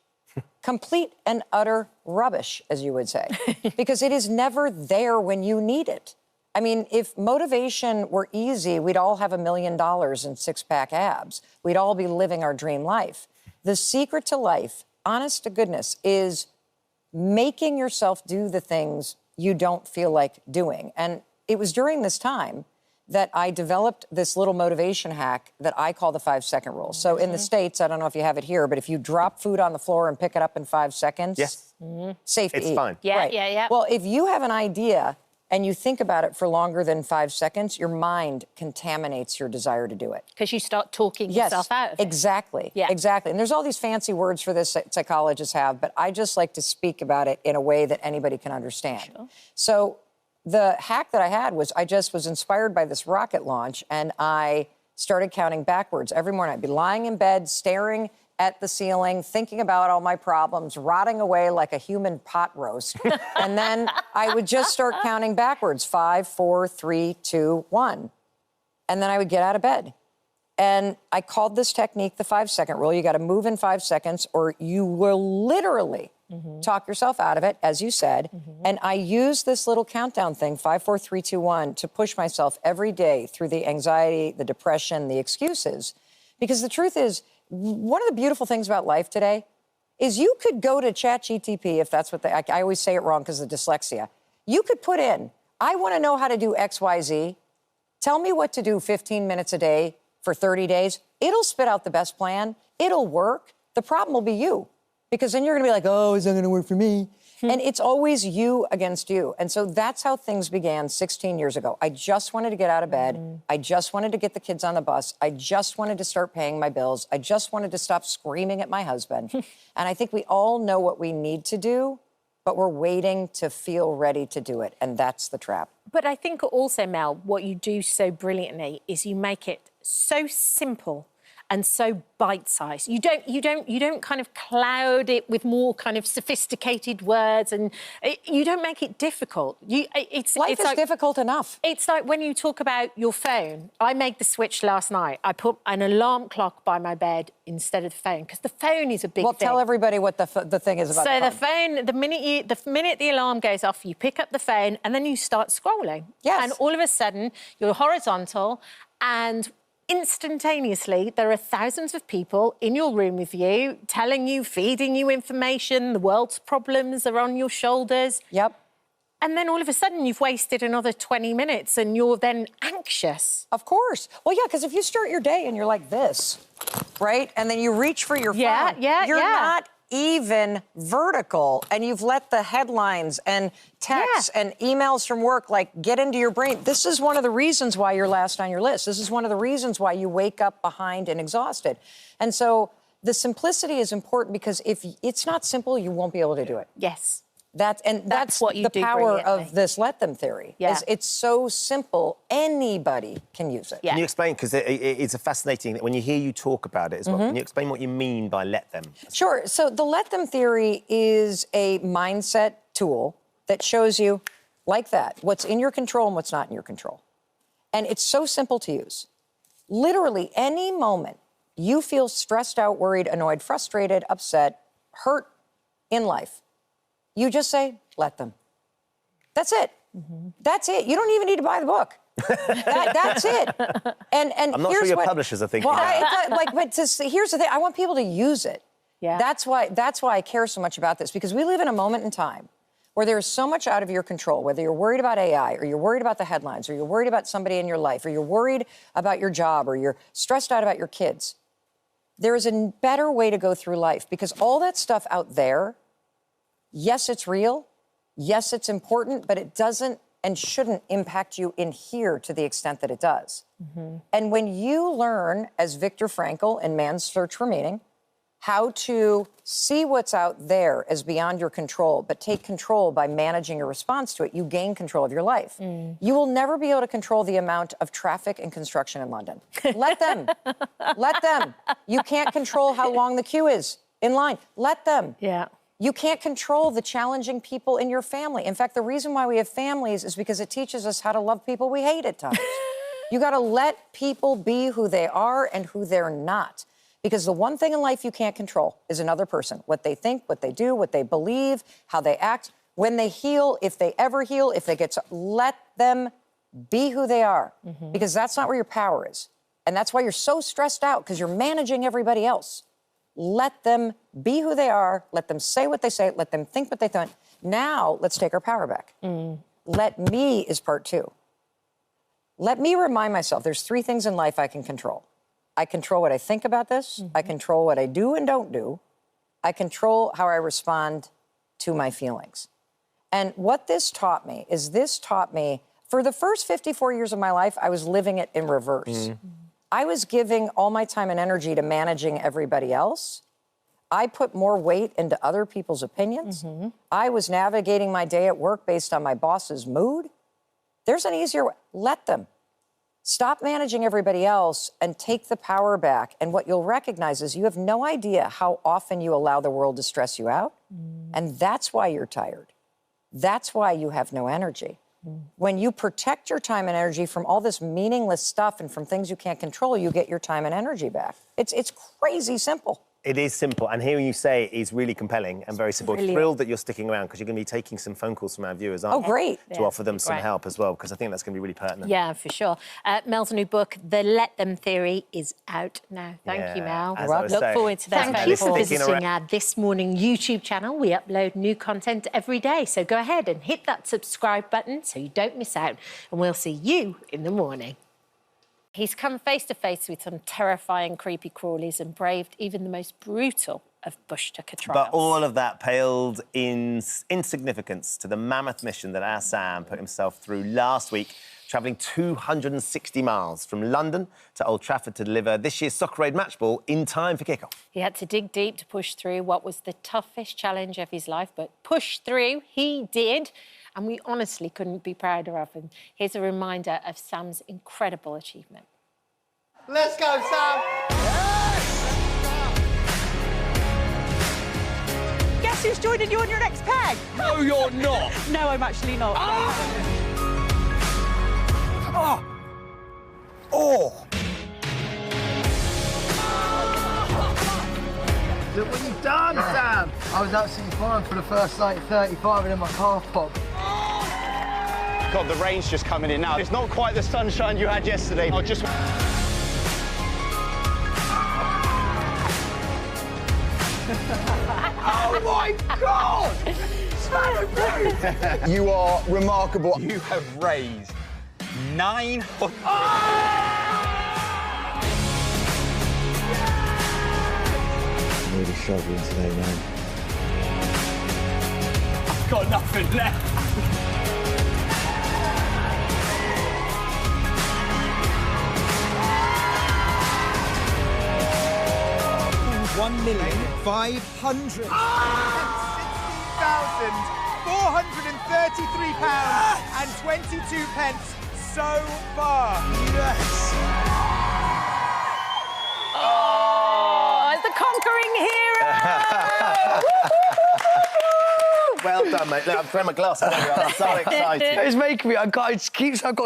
complete and utter rubbish, as you would say, because it is never there when you need it. I mean, if motivation were easy, we'd all have $1 million and six-pack abs. We'd all be living our dream life. The secret to life, honest to goodness, is making yourself do the things you don't feel like doing. And it was during this time that I developed this little motivation hack that I call the 5-second rule. So in the States, I don't know if you have it here, but if you drop food on the floor and pick it up in 5 seconds, yes, safe to eat. It's fine. Yeah, Right. yeah. Well, if you have an idea and you think about it for longer than 5 seconds, your mind contaminates your desire to do it. Because you start talking yourself out of it. Exactly. Yeah. Exactly. And there's all these fancy words for this psychologists have, but I just like to speak about it in a way that anybody can understand. Sure. So the hack that I had was I just was inspired by this rocket launch, and I started counting backwards every morning. I'd be lying in bed, staring at the ceiling, thinking about all my problems, rotting away like a human pot roast. And then I would just start counting backwards, 5, 4, 3, 2, 1. And then I would get out of bed. And I called this technique the 5-second rule. You got to move in 5 seconds or you will literally talk yourself out of it, as you said. And I use this little countdown thing, 5, 4, 3, 2, 1, to push myself every day through the anxiety, the depression, the excuses. Because the truth is, one of the beautiful things about life today is you could go to ChatGPT, if that's what I always say it wrong because of dyslexia. You could put in, I want to know how to do X, Y, Z. Tell me what to do 15 minutes a day for 30 days. It'll spit out the best plan. It'll work. The problem will be you. Because then you're going to be like, oh, is that going to work for me? And it's always you against you. And so that's how things began 16 years ago. I just wanted to get out of bed. I just wanted to get the kids on the bus. I just wanted to start paying my bills. I just wanted to stop screaming at my husband. And I think we all know what we need to do, but we're waiting to feel ready to do it. And that's the trap. But I think also, Mel, what you do so brilliantly is you make it so simple and so bite-sized. You don't kind of cloud it with more kind of sophisticated words, and you don't make it difficult. Life is like, difficult enough. It's like when you talk about your phone. I made the switch last night. I put an alarm clock by my bed instead of the phone because the phone is a big thing. Well, tell everybody what the thing is about. So the phone, the minute the alarm goes off, you pick up the phone and then you start scrolling. Yes. And all of a sudden you're horizontal and instantaneously, there are thousands of people in your room with you, telling you, feeding you information, the world's problems are on your shoulders. Yep. And then all of a sudden, you've wasted another 20 minutes and you're then anxious. Of course. Well, yeah, because if you start your day and you're like this, right? And then you reach for your phone. You're not even vertical, and you've let the headlines and texts and emails from work get into your brain. This is one of the reasons why you're last on your list. This is one of the reasons why you wake up behind and exhausted. And so the simplicity is important because if it's not simple, you won't be able to do it. Yes. That's what you the do power brilliantly. of this let them theory. Yeah. Is it's so simple, anybody can use it. Yeah. Can you explain, because it's a fascinating, when you hear you talk about it as well, can you explain what you mean by let them? Sure. So the let them theory is a mindset tool that shows you, like that, what's in your control and what's not in your control. And it's so simple to use. Literally any moment you feel stressed out, worried, annoyed, frustrated, upset, hurt in life, you just say, let them. That's it. That's it. You don't even need to buy the book. That's it. And I'm not sure your publishers are thinking that. But here's the thing. I want people to use it. Yeah. That's why I care so much about this, because we live in a moment in time where there is so much out of your control, whether you're worried about AI or you're worried about the headlines or you're worried about somebody in your life or you're worried about your job or you're stressed out about your kids. There is a better way to go through life, because all that stuff out there, yes, it's real. Yes, it's important, but it doesn't and shouldn't impact you in here to the extent that it does. And when you learn, as Viktor Frankl in Man's Search for Meaning, how to see what's out there as beyond your control, but take control by managing your response to it, you gain control of your life. You will never be able to control the amount of traffic and construction in London. Let them. Let them. You can't control how long the queue is in line. Let them. Yeah. You can't control the challenging people in your family. In fact, the reason why we have families is because it teaches us how to love people we hate at times. You got to let people be who they are and who they're not. Because the one thing in life you can't control is another person. What they think, what they do, what they believe, how they act. When they heal, if they ever heal, if they get to, let them be who they are. Because that's not where your power is. And that's why you're so stressed out, because you're managing everybody else. Let them be who they are. Let them say what they say. Let them think what they think. Now, let's take our power back. Let me is part 2. Let me remind myself there's 3 things in life I can control. I control what I think about this. I control what I do and don't do. I control how I respond to my feelings. And what this taught me is for the first 54 years of my life, I was living it in reverse. I was giving all my time and energy to managing everybody else. I put more weight into other people's opinions. I was navigating my day at work based on my boss's mood. There's an easier way. Let them. Stop managing everybody else and take the power back. And what you'll recognize is you have no idea how often you allow the world to stress you out. And that's why you're tired. That's why you have no energy. When you protect your time and energy from all this meaningless stuff and from things you can't control, you get your time and energy back. It's crazy simple. It is simple, and hearing you say it is really compelling and very simple. Brilliant. Thrilled that you're sticking around, because you're going to be taking some phone calls from our viewers, aren't you? Oh, great. To offer them some help as well, because I think that's going to be really pertinent. Yeah, for sure. Mel's new book, The Let Them Theory, is out now. Thank you, Mel. Look forward to that. Thank you for visiting our This Morning YouTube channel. We upload new content every day, so go ahead and hit that subscribe button so you don't miss out, and we'll see you in the morning. He's come face to face with some terrifying creepy crawlies and braved even the most brutal of bush tucker trials. But all of that paled in insignificance to the mammoth mission that our Sam put himself through last week, travelling 260 miles from London to Old Trafford to deliver this year's Soccer Aid match ball in time for kickoff. He had to dig deep to push through what was the toughest challenge of his life, but push through he did, and we honestly couldn't be prouder of him. Here's a reminder of Sam's incredible achievement. Let's go, Sam! Guess who's joining you on your next peg? No, you're not. No, I'm actually not. Look what you've done, Sam. I was absolutely fine for the first, 35, and then my calf popped. God, the rain's just coming in now. It's not quite the sunshine you had yesterday. I just... Oh, my God! Sam, You are remarkable. You have raised 900... I'm really struggling today, man. I've got nothing left. £1,516,433.22 so far. Yes. Oh, the conquering hero! Well done, mate. Look, I'm throwing my glass over. I'm so excited. It's making me... I've got to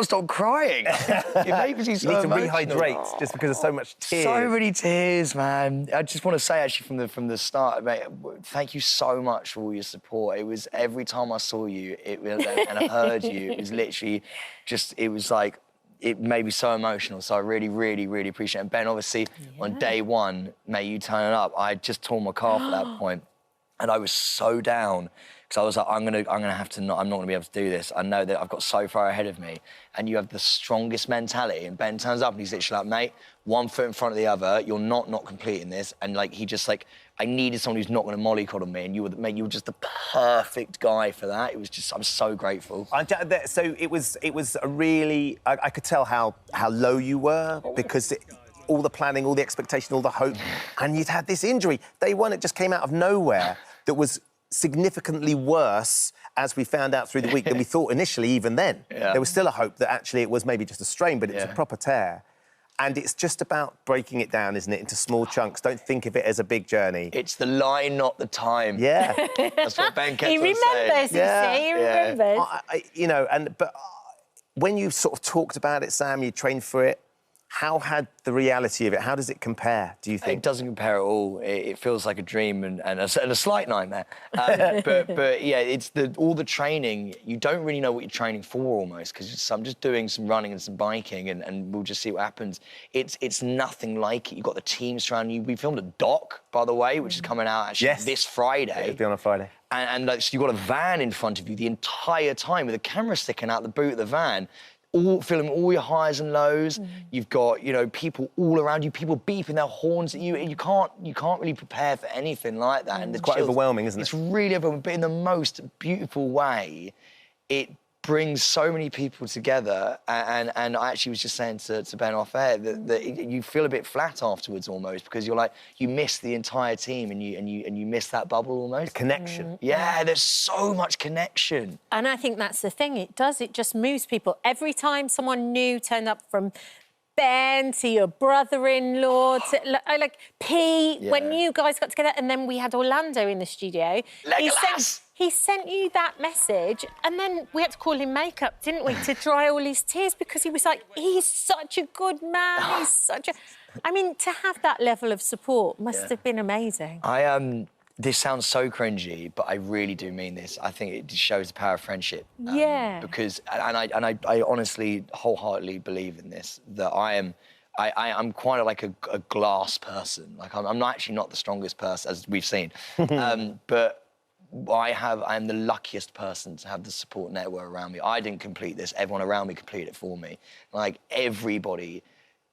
stop crying. It makes me so You need to emotional. rehydrate just because of so much tears. So many tears, man. I just want to say, actually, from the start, mate, thank you so much for all your support. It was every time I saw you and I heard you, it was literally just, it was like, it made me so emotional. So I really, really, really appreciate it. Ben, obviously, on day one, mate, you turning up, I just tore my calf at that point, and I was so down. Because I was like, I'm gonna have to I'm not gonna be able to do this. I know that I've got so far ahead of me, and you have the strongest mentality. And Ben turns up and he's literally like, mate, one foot in front of the other. You're not completing this. And like he just like, I needed someone who's not gonna mollycoddle me, and you were just the perfect guy for that. It was just, I'm so grateful. So it was a really, I could tell how low you were, because all the planning, all the expectation, all the hope, and you'd had this injury. Day one, it just came out of nowhere. That was significantly worse, as we found out through the week, than we thought initially, even then. Yeah. There was still a hope that actually it was maybe just a strain, but it's a proper tear. And it's just about breaking it down, isn't it, into small chunks. Don't think of it as a big journey. It's the line, not the time. Yeah. That's what Ben kept He on remembers, saying. he remembers. But when you sort of talked about it, Sam, you trained for it, How had the reality of it, how does it compare, do you think? It doesn't compare at all. It feels like a dream and a slight nightmare. But yeah, it's all the training, you don't really know what you're training for almost, because I'm just doing some running and some biking and we'll just see what happens. It's nothing like it. You've got the team surrounding you. We filmed a doc, by the way, which is coming out actually this Friday. It'll be on a Friday. And like, so you've got a van in front of you the entire time with a camera sticking out the boot of the van, all filming all your highs and lows. You've got, you know, people all around you, people beeping their horns at you. You can't really prepare for anything like that. And it's quite overwhelming, isn't it? It's really overwhelming, but in the most beautiful way. It brings so many people together, and I actually was just saying to Ben off air that you feel a bit flat afterwards almost, because you're like, you miss the entire team and you miss that bubble almost. The connection. Yeah, there's so much connection. And I think that's the thing, it just moves people. Every time someone new turned up, from Ben to your brother-in-law to like Pete, when you guys got together, and then we had Orlando in the studio. He sent you that message, and then we had to call him makeup, didn't we, to dry all his tears, because he was like, he's such a good man, he's such a... I mean, to have that level of support must have been amazing. This sounds so cringy, but I really do mean this. I think it shows the power of friendship. Because, and I honestly, wholeheartedly believe in this, that I'm quite like a glass person. Like, I'm actually not the strongest person, as we've seen. But I am the luckiest person to have the support network around me. I didn't complete this. Everyone around me completed it for me. Like, everybody,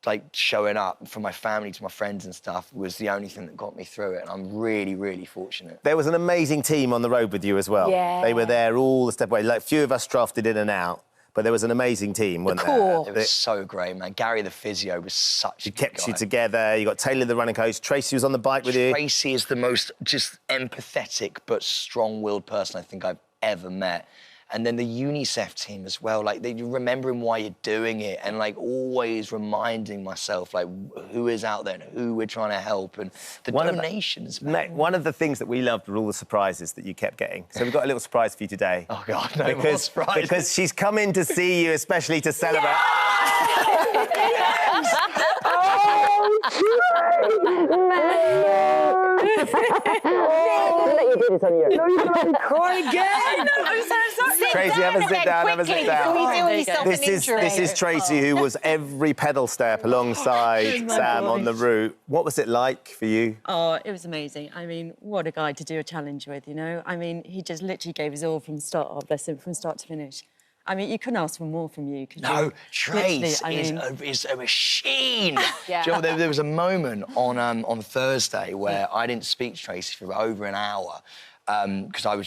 like, showing up, from my family to my friends and stuff, was the only thing that got me through it, and I'm really, really fortunate. There was an amazing team on the road with you as well. Yeah. They were there all the step away. Like, few of us drafted in and out, but there was an amazing team, wasn't there? It was so great, man. Gary, the physio, was such a good kept guy. you together. You got Taylor, the running coach. Tracy was on the bike with you. Tracy is the most just empathetic but strong-willed person I think I've ever met. And then the UNICEF team as well, like, remembering why you're doing it, and, like, always reminding myself, like, who is out there and who we're trying to help, and the donations. Mate, one of the things that we loved were all the surprises that you kept getting. So we've got a little surprise for you today. Oh, God, no more surprises. Because she's come in to see you, especially to celebrate. Cry again! I'm so sorry. Tracy, have a sit down, have a sit down. This is Tracy, who was every pedal step alongside Sam on the route. What was it like for you? Oh, it was amazing. I mean, what a guy to do a challenge with, you know? I mean, he just literally gave his all from start, oh, bless him, from start to finish. I mean, you couldn't ask for more from you. No, Trace is a machine. Yeah. Do you know, there was a moment on Thursday where I didn't speak to Tracy for over an hour. Because I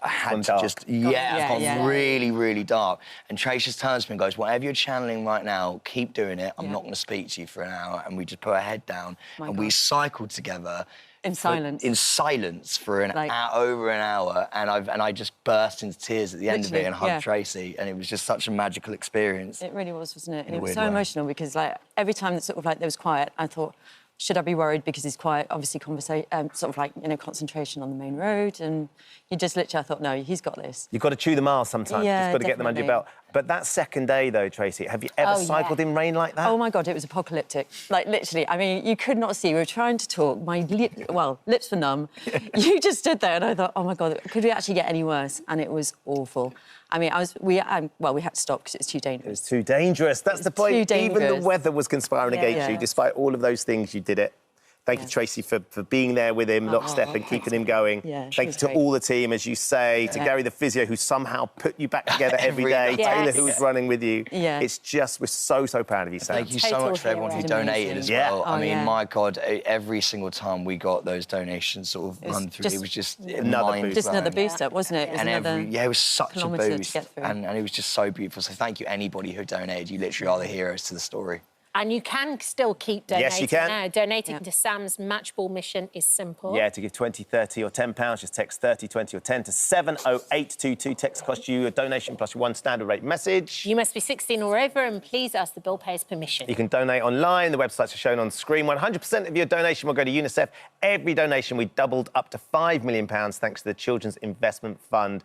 had gone really, really dark. And Trace just turns to me and goes, whatever you're channeling right now, keep doing it. I'm not going to speak to you for an hour. And we just put our head down we cycled together. In silence. In silence for over an hour. And I just burst into tears at the end of it and hugged Tracy. And it was just such a magical experience. It really was, wasn't it? And it was so emotional, because, like, every time that sort of, like, there was quiet, I thought, should I be worried because he's quiet? Obviously, sort of like, you know, concentration on the main road, and you just literally, I thought, no, he's got this. You've got to chew the miles sometimes. Yeah, You've got to get them under your belt. But that second day, though, Tracy, have you ever cycled in rain like that? Oh, my God, it was apocalyptic. Like, literally, I mean, you could not see. We were trying to talk. My lips were numb. You just stood there, and I thought, oh, my God, could we actually get any worse? And it was awful. I mean, we had to stop because it was too dangerous. It was too dangerous. That's the point. Even the weather was conspiring against you. Despite all of those things, you did it. Thank you, Tracy, for being there with him, lockstep, and keeping him going. Yeah, thank you to all the team, as you say, to Gary, the physio, who somehow put you back together every day, Taylor, who was running with you. Yeah. It's just, we're so proud of you, Sam. Thank you so much for everyone who donated as well. I mean, my God, every single time we got those donations sort of run through, it was just another boost up, wasn't it? It was such a boost, and it was just so beautiful. So thank you, anybody who donated. You literally are the heroes to the story. And you can still keep donating Yes, you can. now. Donating to Sam's Matchball mission is simple. Yeah, to give 20, 30 or £10, just text 30, 20 or 10 to 70822. Text costs you a donation plus one standard rate message. You must be 16 or over, and please ask the bill payer's permission. You can donate online. The websites are shown on screen. 100% of your donation will go to UNICEF. Every donation, we doubled up to £5 million thanks to the Children's Investment Fund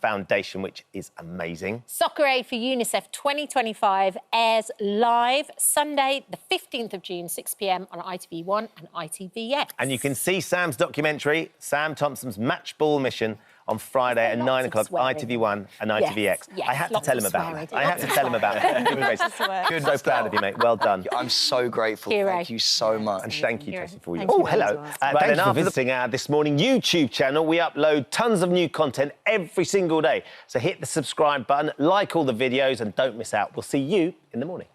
Foundation, which is amazing. Soccer Aid for UNICEF 2025 airs live Sunday Sunday, the 15th of June, 6 p.m. on ITV1 and ITVX. And you can see Sam's documentary, Sam Thompson's Match Ball Mission, on Friday at 9 o'clock, ITV1 and ITVX. Yes, I had to lots tell of him about swearing. that. I had to tell him about that. Good, so proud of you, mate. Well done. I'm so grateful. Hero. Thank you so much. And thank you, Tracy, for you. Thank Oh, you. hello. Right, Thank you for visiting our This Morning YouTube channel. We upload tons of new content every single day. So hit the subscribe button, like all the videos, and don't miss out. We'll see you in the morning.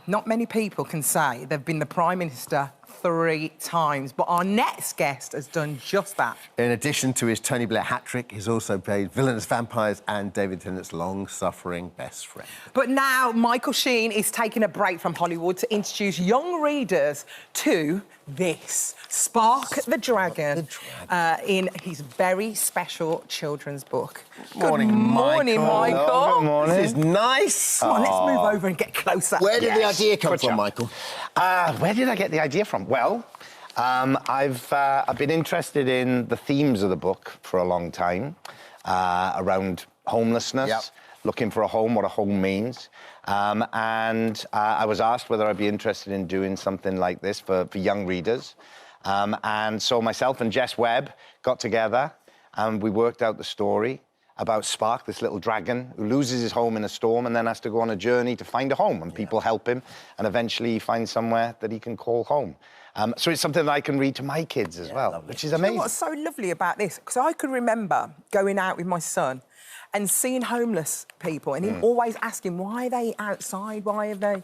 Not many people can say they've been the Prime Minister 3 times, but our next guest has done just that. In addition to his Tony Blair hat-trick, he's also played villainous vampires and David Tennant's long-suffering best friend. But now Michael Sheen is taking a break from Hollywood to introduce young readers to this, Spark the Dragon, in his very special children's book. Morning, Good morning, Michael. Hello, good morning. This is nice. Come on, let's move over and get closer. Where did the idea come from, Michael? Where did I get the idea from? Well, I've been interested in the themes of the book for a long time, around homelessness, looking for a home, what a home means. And I was asked whether I'd be interested in doing something like this for young readers. And so myself and Jess Webb got together and we worked out the story about Spark, this little dragon who loses his home in a storm and then has to go on a journey to find a home, and people help him, and eventually he finds somewhere that he can call home. So it's something that I can read to my kids as well, which is amazing. You know what's so lovely about this? Because I could remember going out with my son and seeing homeless people and him always asking, why are they outside, why are they...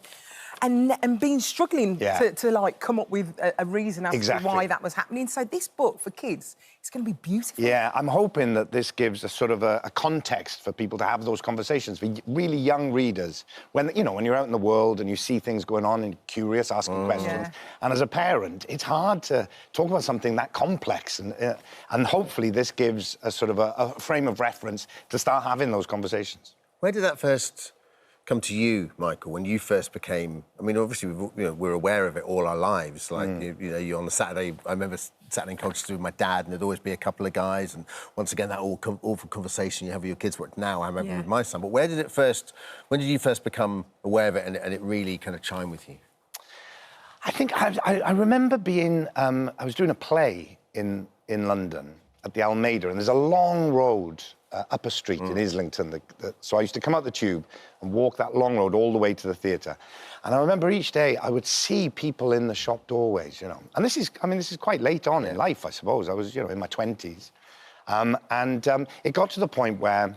And being struggling to like come up with a reason as to why that was happening. So this book for kids, it's going to be beautiful. Yeah, I'm hoping that this gives a sort of a context for people to have those conversations, for really young readers. When, you know, when you're out in the world and you see things going on and you're curious, asking questions. And as a parent, it's hard to talk about something that complex. And hopefully this gives a sort of a frame of reference to start having those conversations. Where did that first come to you, Michael, when you first became... I mean, obviously, we're aware of it all our lives. Like, you know, you're on the Saturday... I remember sat in Colchester with my dad, and there'd always be a couple of guys, and once again, that awful conversation you have with your kids, what now I remember with my son. But where did it first... When did you first become aware of it and it really kind of chimed with you? I think I remember being... I was doing a play in London at the Almeida, and there's a long road up a street in Islington. So I used to come out the tube and walk that long road all the way to the theatre. And I remember each day I would see people in the shop doorways, you know. And this is, I mean, this is quite late on in life, I suppose. I was, you know, in my 20s. It got to the point where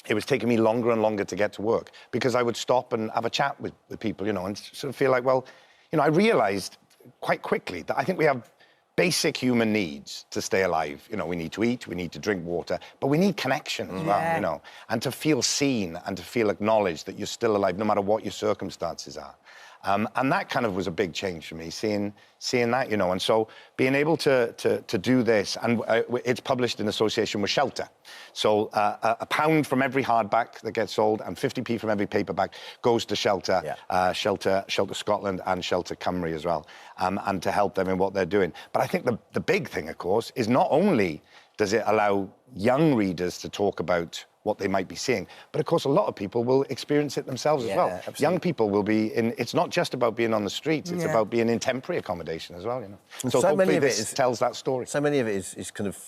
it was taking me longer and longer to get to work because I would stop and have a chat with people, you know, and sort of feel like, well, you know, I realised quite quickly that I think we have basic human needs to stay alive. You know, we need to eat, we need to drink water, but we need connection as well, you know, and to feel seen and to feel acknowledged that you're still alive no matter what your circumstances are. And that kind of was a big change for me, seeing that, you know, and so being able to do this, and it's published in association with Shelter. So £1 from every hardback that gets sold and 50p from every paperback goes to Shelter, Shelter Scotland and Shelter Cymru as well, and to help them in what they're doing. But I think the big thing, of course, is not only does it allow young readers to talk about what they might be seeing, but of course a lot of people will experience it themselves as well. Absolutely. Young people will be in, it's not just about being on the streets, it's about being in temporary accommodation as well, you know. And so many hopefully of this tells that story. So many of it is kind of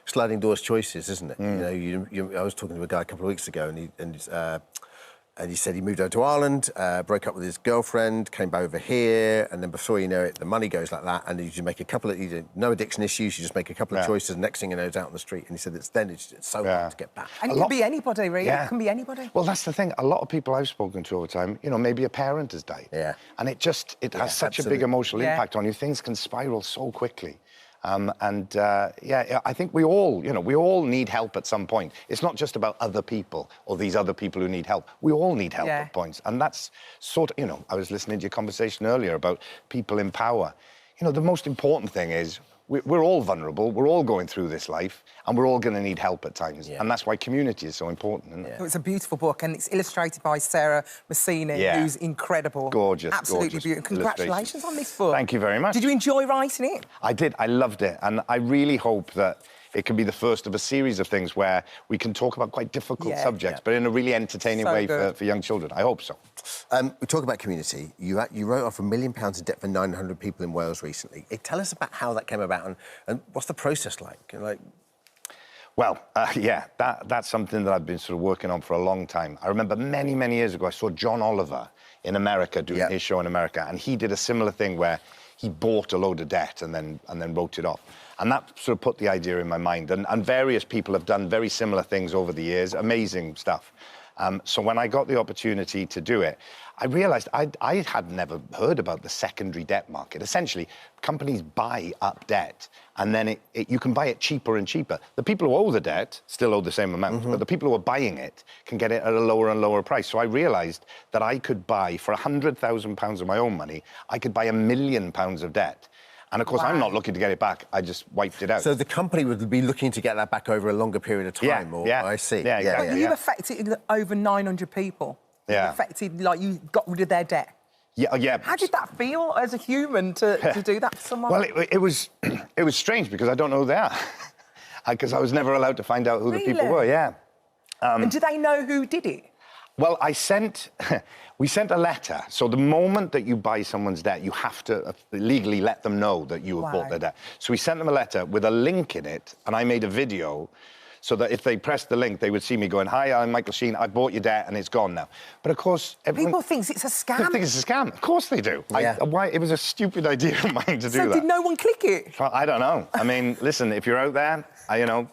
sliding doors choices, isn't it? You know, I was talking to a guy a couple of weeks ago and he said he moved over to Ireland, broke up with his girlfriend, came back over here, and then before you know it, the money goes like that, and you make a couple of, no addiction issues, you just make a couple of choices, and next thing you know, it's out on the street. And he said it's so hard to get back. And it can be anybody, really. It can be anybody. Well, that's the thing. A lot of people I've spoken to all the time, you know, maybe a parent has died. And it has such a big emotional impact on you. Things can spiral so quickly. I think we all need help at some point. It's not just about other people or these other people who need help. We all need help at points. And that's sort of, you know, I was listening to your conversation earlier about people in power. You know, the most important thing is we're all vulnerable, we're all going through this life, and we're all going to need help at times. And that's why community is so important, isn't it? It's a beautiful book, and it's illustrated by Sarah Massini, who's incredible. Gorgeous, absolutely beautiful. Congratulations on this book. Thank you very much. Did you enjoy writing it? I did. I loved it, and I really hope that it can be the first of a series of things where we can talk about quite difficult subjects, but in a really entertaining way for young children. I hope so. We talk about community. You wrote off £1 million in debt for 900 people in Wales recently. Tell us about how that came about and what's the process like? Well, yeah, that's something that I've been sort of working on for a long time. I remember many, many years ago, I saw John Oliver in America doing his show in America, and he did a similar thing where he bought a load of debt and then wrote it off. And that sort of put the idea in my mind. And various people have done very similar things over the years, amazing stuff. So when I got the opportunity to do it, I realised I had never heard about the secondary debt market. Essentially, companies buy up debt, and then you can buy it cheaper and cheaper. The people who owe the debt still owe the same amount, but the people who are buying it can get it at a lower and lower price. So I realised that I could buy, for £100,000 of my own money, I could buy £1 million of debt. And, of course, I'm not looking to get it back. I just wiped it out. So the company would be looking to get that back over a longer period of time? I see. Yeah, exactly. But you affected over 900 people. You affected, like, you got rid of their debt. Yeah. How did that feel as a human to do that to someone? Well, it was strange because I don't know who they are. Because I was never allowed to find out who the people were, and do they know who did it? Well, we sent a letter. So the moment that you buy someone's debt, you have to legally let them know that you have bought their debt. So we sent them a letter with a link in it, and I made a video so that if they pressed the link, they would see me going, "Hi, I'm Michael Sheen, I bought your debt and it's gone now." But of course... People think it's a scam. People think it's a scam. Of course they do. It was a stupid idea of mine to do that. So did no one click it? Well, I don't know. I mean, listen, if you're out there,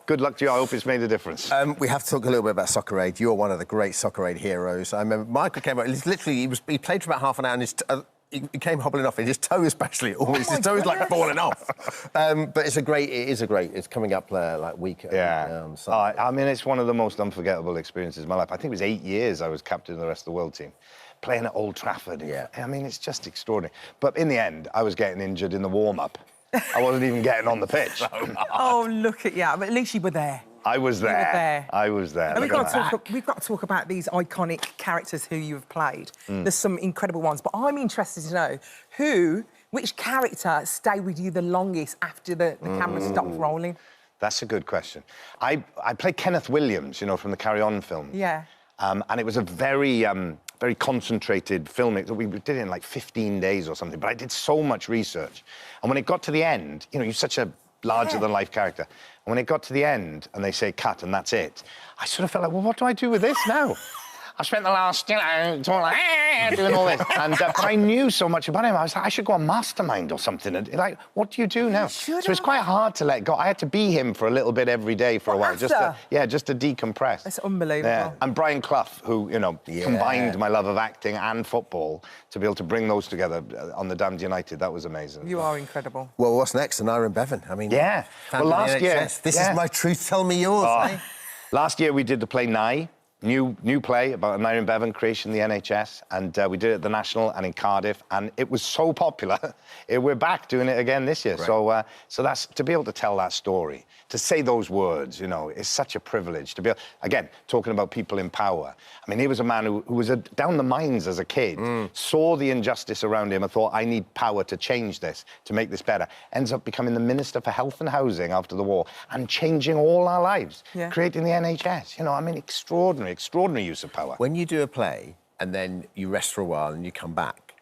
good luck to you. I hope it's made a difference. We have to talk a little bit about Soccer Aid. You're one of the great Soccer Aid heroes. I remember Michael came out, literally, he played for about half an hour and he came hobbling off, and his toe especially, always, his toe is like falling off. But it's coming up like week. I mean, it's one of the most unforgettable experiences of my life. I think it was 8 years I was captain of the rest of the world team, playing at Old Trafford. I mean, it's just extraordinary. But in the end, I was getting injured in the warm-up. I wasn't even getting on the pitch. Oh, look at you. But at least you were there. I was there. You were there. I was there. And we've got to talk about these iconic characters who you have played. There's some incredible ones, but I'm interested to know which character stayed with you the longest after the camera stopped rolling? That's a good question. I played Kenneth Williams, from the Carry On film. Yeah. And it was a very concentrated film. We did it in like 15 days or something, but I did so much research. And when it got to the end, you're such a larger-than-life character. And when it got to the end and they say cut and that's it, I sort of felt like, well, what do I do with this now? I spent the last, doing all this. But I knew so much about him. I was like, I should go on Mastermind or something. And like, what do you do now? So it's quite hard to let go. I had to be him for a little bit every day for a while, just to decompress. That's unbelievable. Yeah. And Brian Clough, who, combined my love of acting and football to be able to bring those together on the Damned United, that was amazing. You are incredible. Well, what's next? And Ira and Bevan. I mean, well, last year... This is my truth, tell me yours, eh? Last year we did the play Nye. New play about an Ira Bevan creation in the NHS, and we did it at the National and in Cardiff, and it was so popular. We're back doing it again this year. Right. So that's to be able to tell that story, to say those words, is such a privilege. To be again talking about people in power. I mean, he was a man who was down the mines as a kid, saw the injustice around him, and thought, I need power to change this, to make this better. Ends up becoming the Minister for Health and Housing after the war, and changing all our lives, creating the NHS. I mean, extraordinary use of power. When you do a play and then you rest for a while and you come back,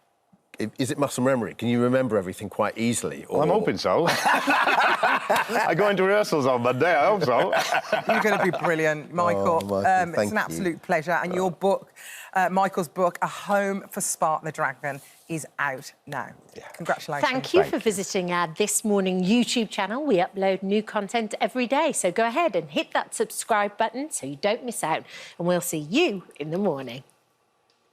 is it muscle memory? Can you remember everything quite easily? Well, I'm hoping so. I go into rehearsals on Monday, I hope so. You're going to be brilliant, Michael. It's an absolute pleasure. And your book, Michael's book, A Home for Spark the Dragon, is out now. Congratulations. Thank you for visiting our This Morning YouTube channel. We upload new content every day, so go ahead and hit that subscribe button so you don't miss out, and we'll see you in the morning.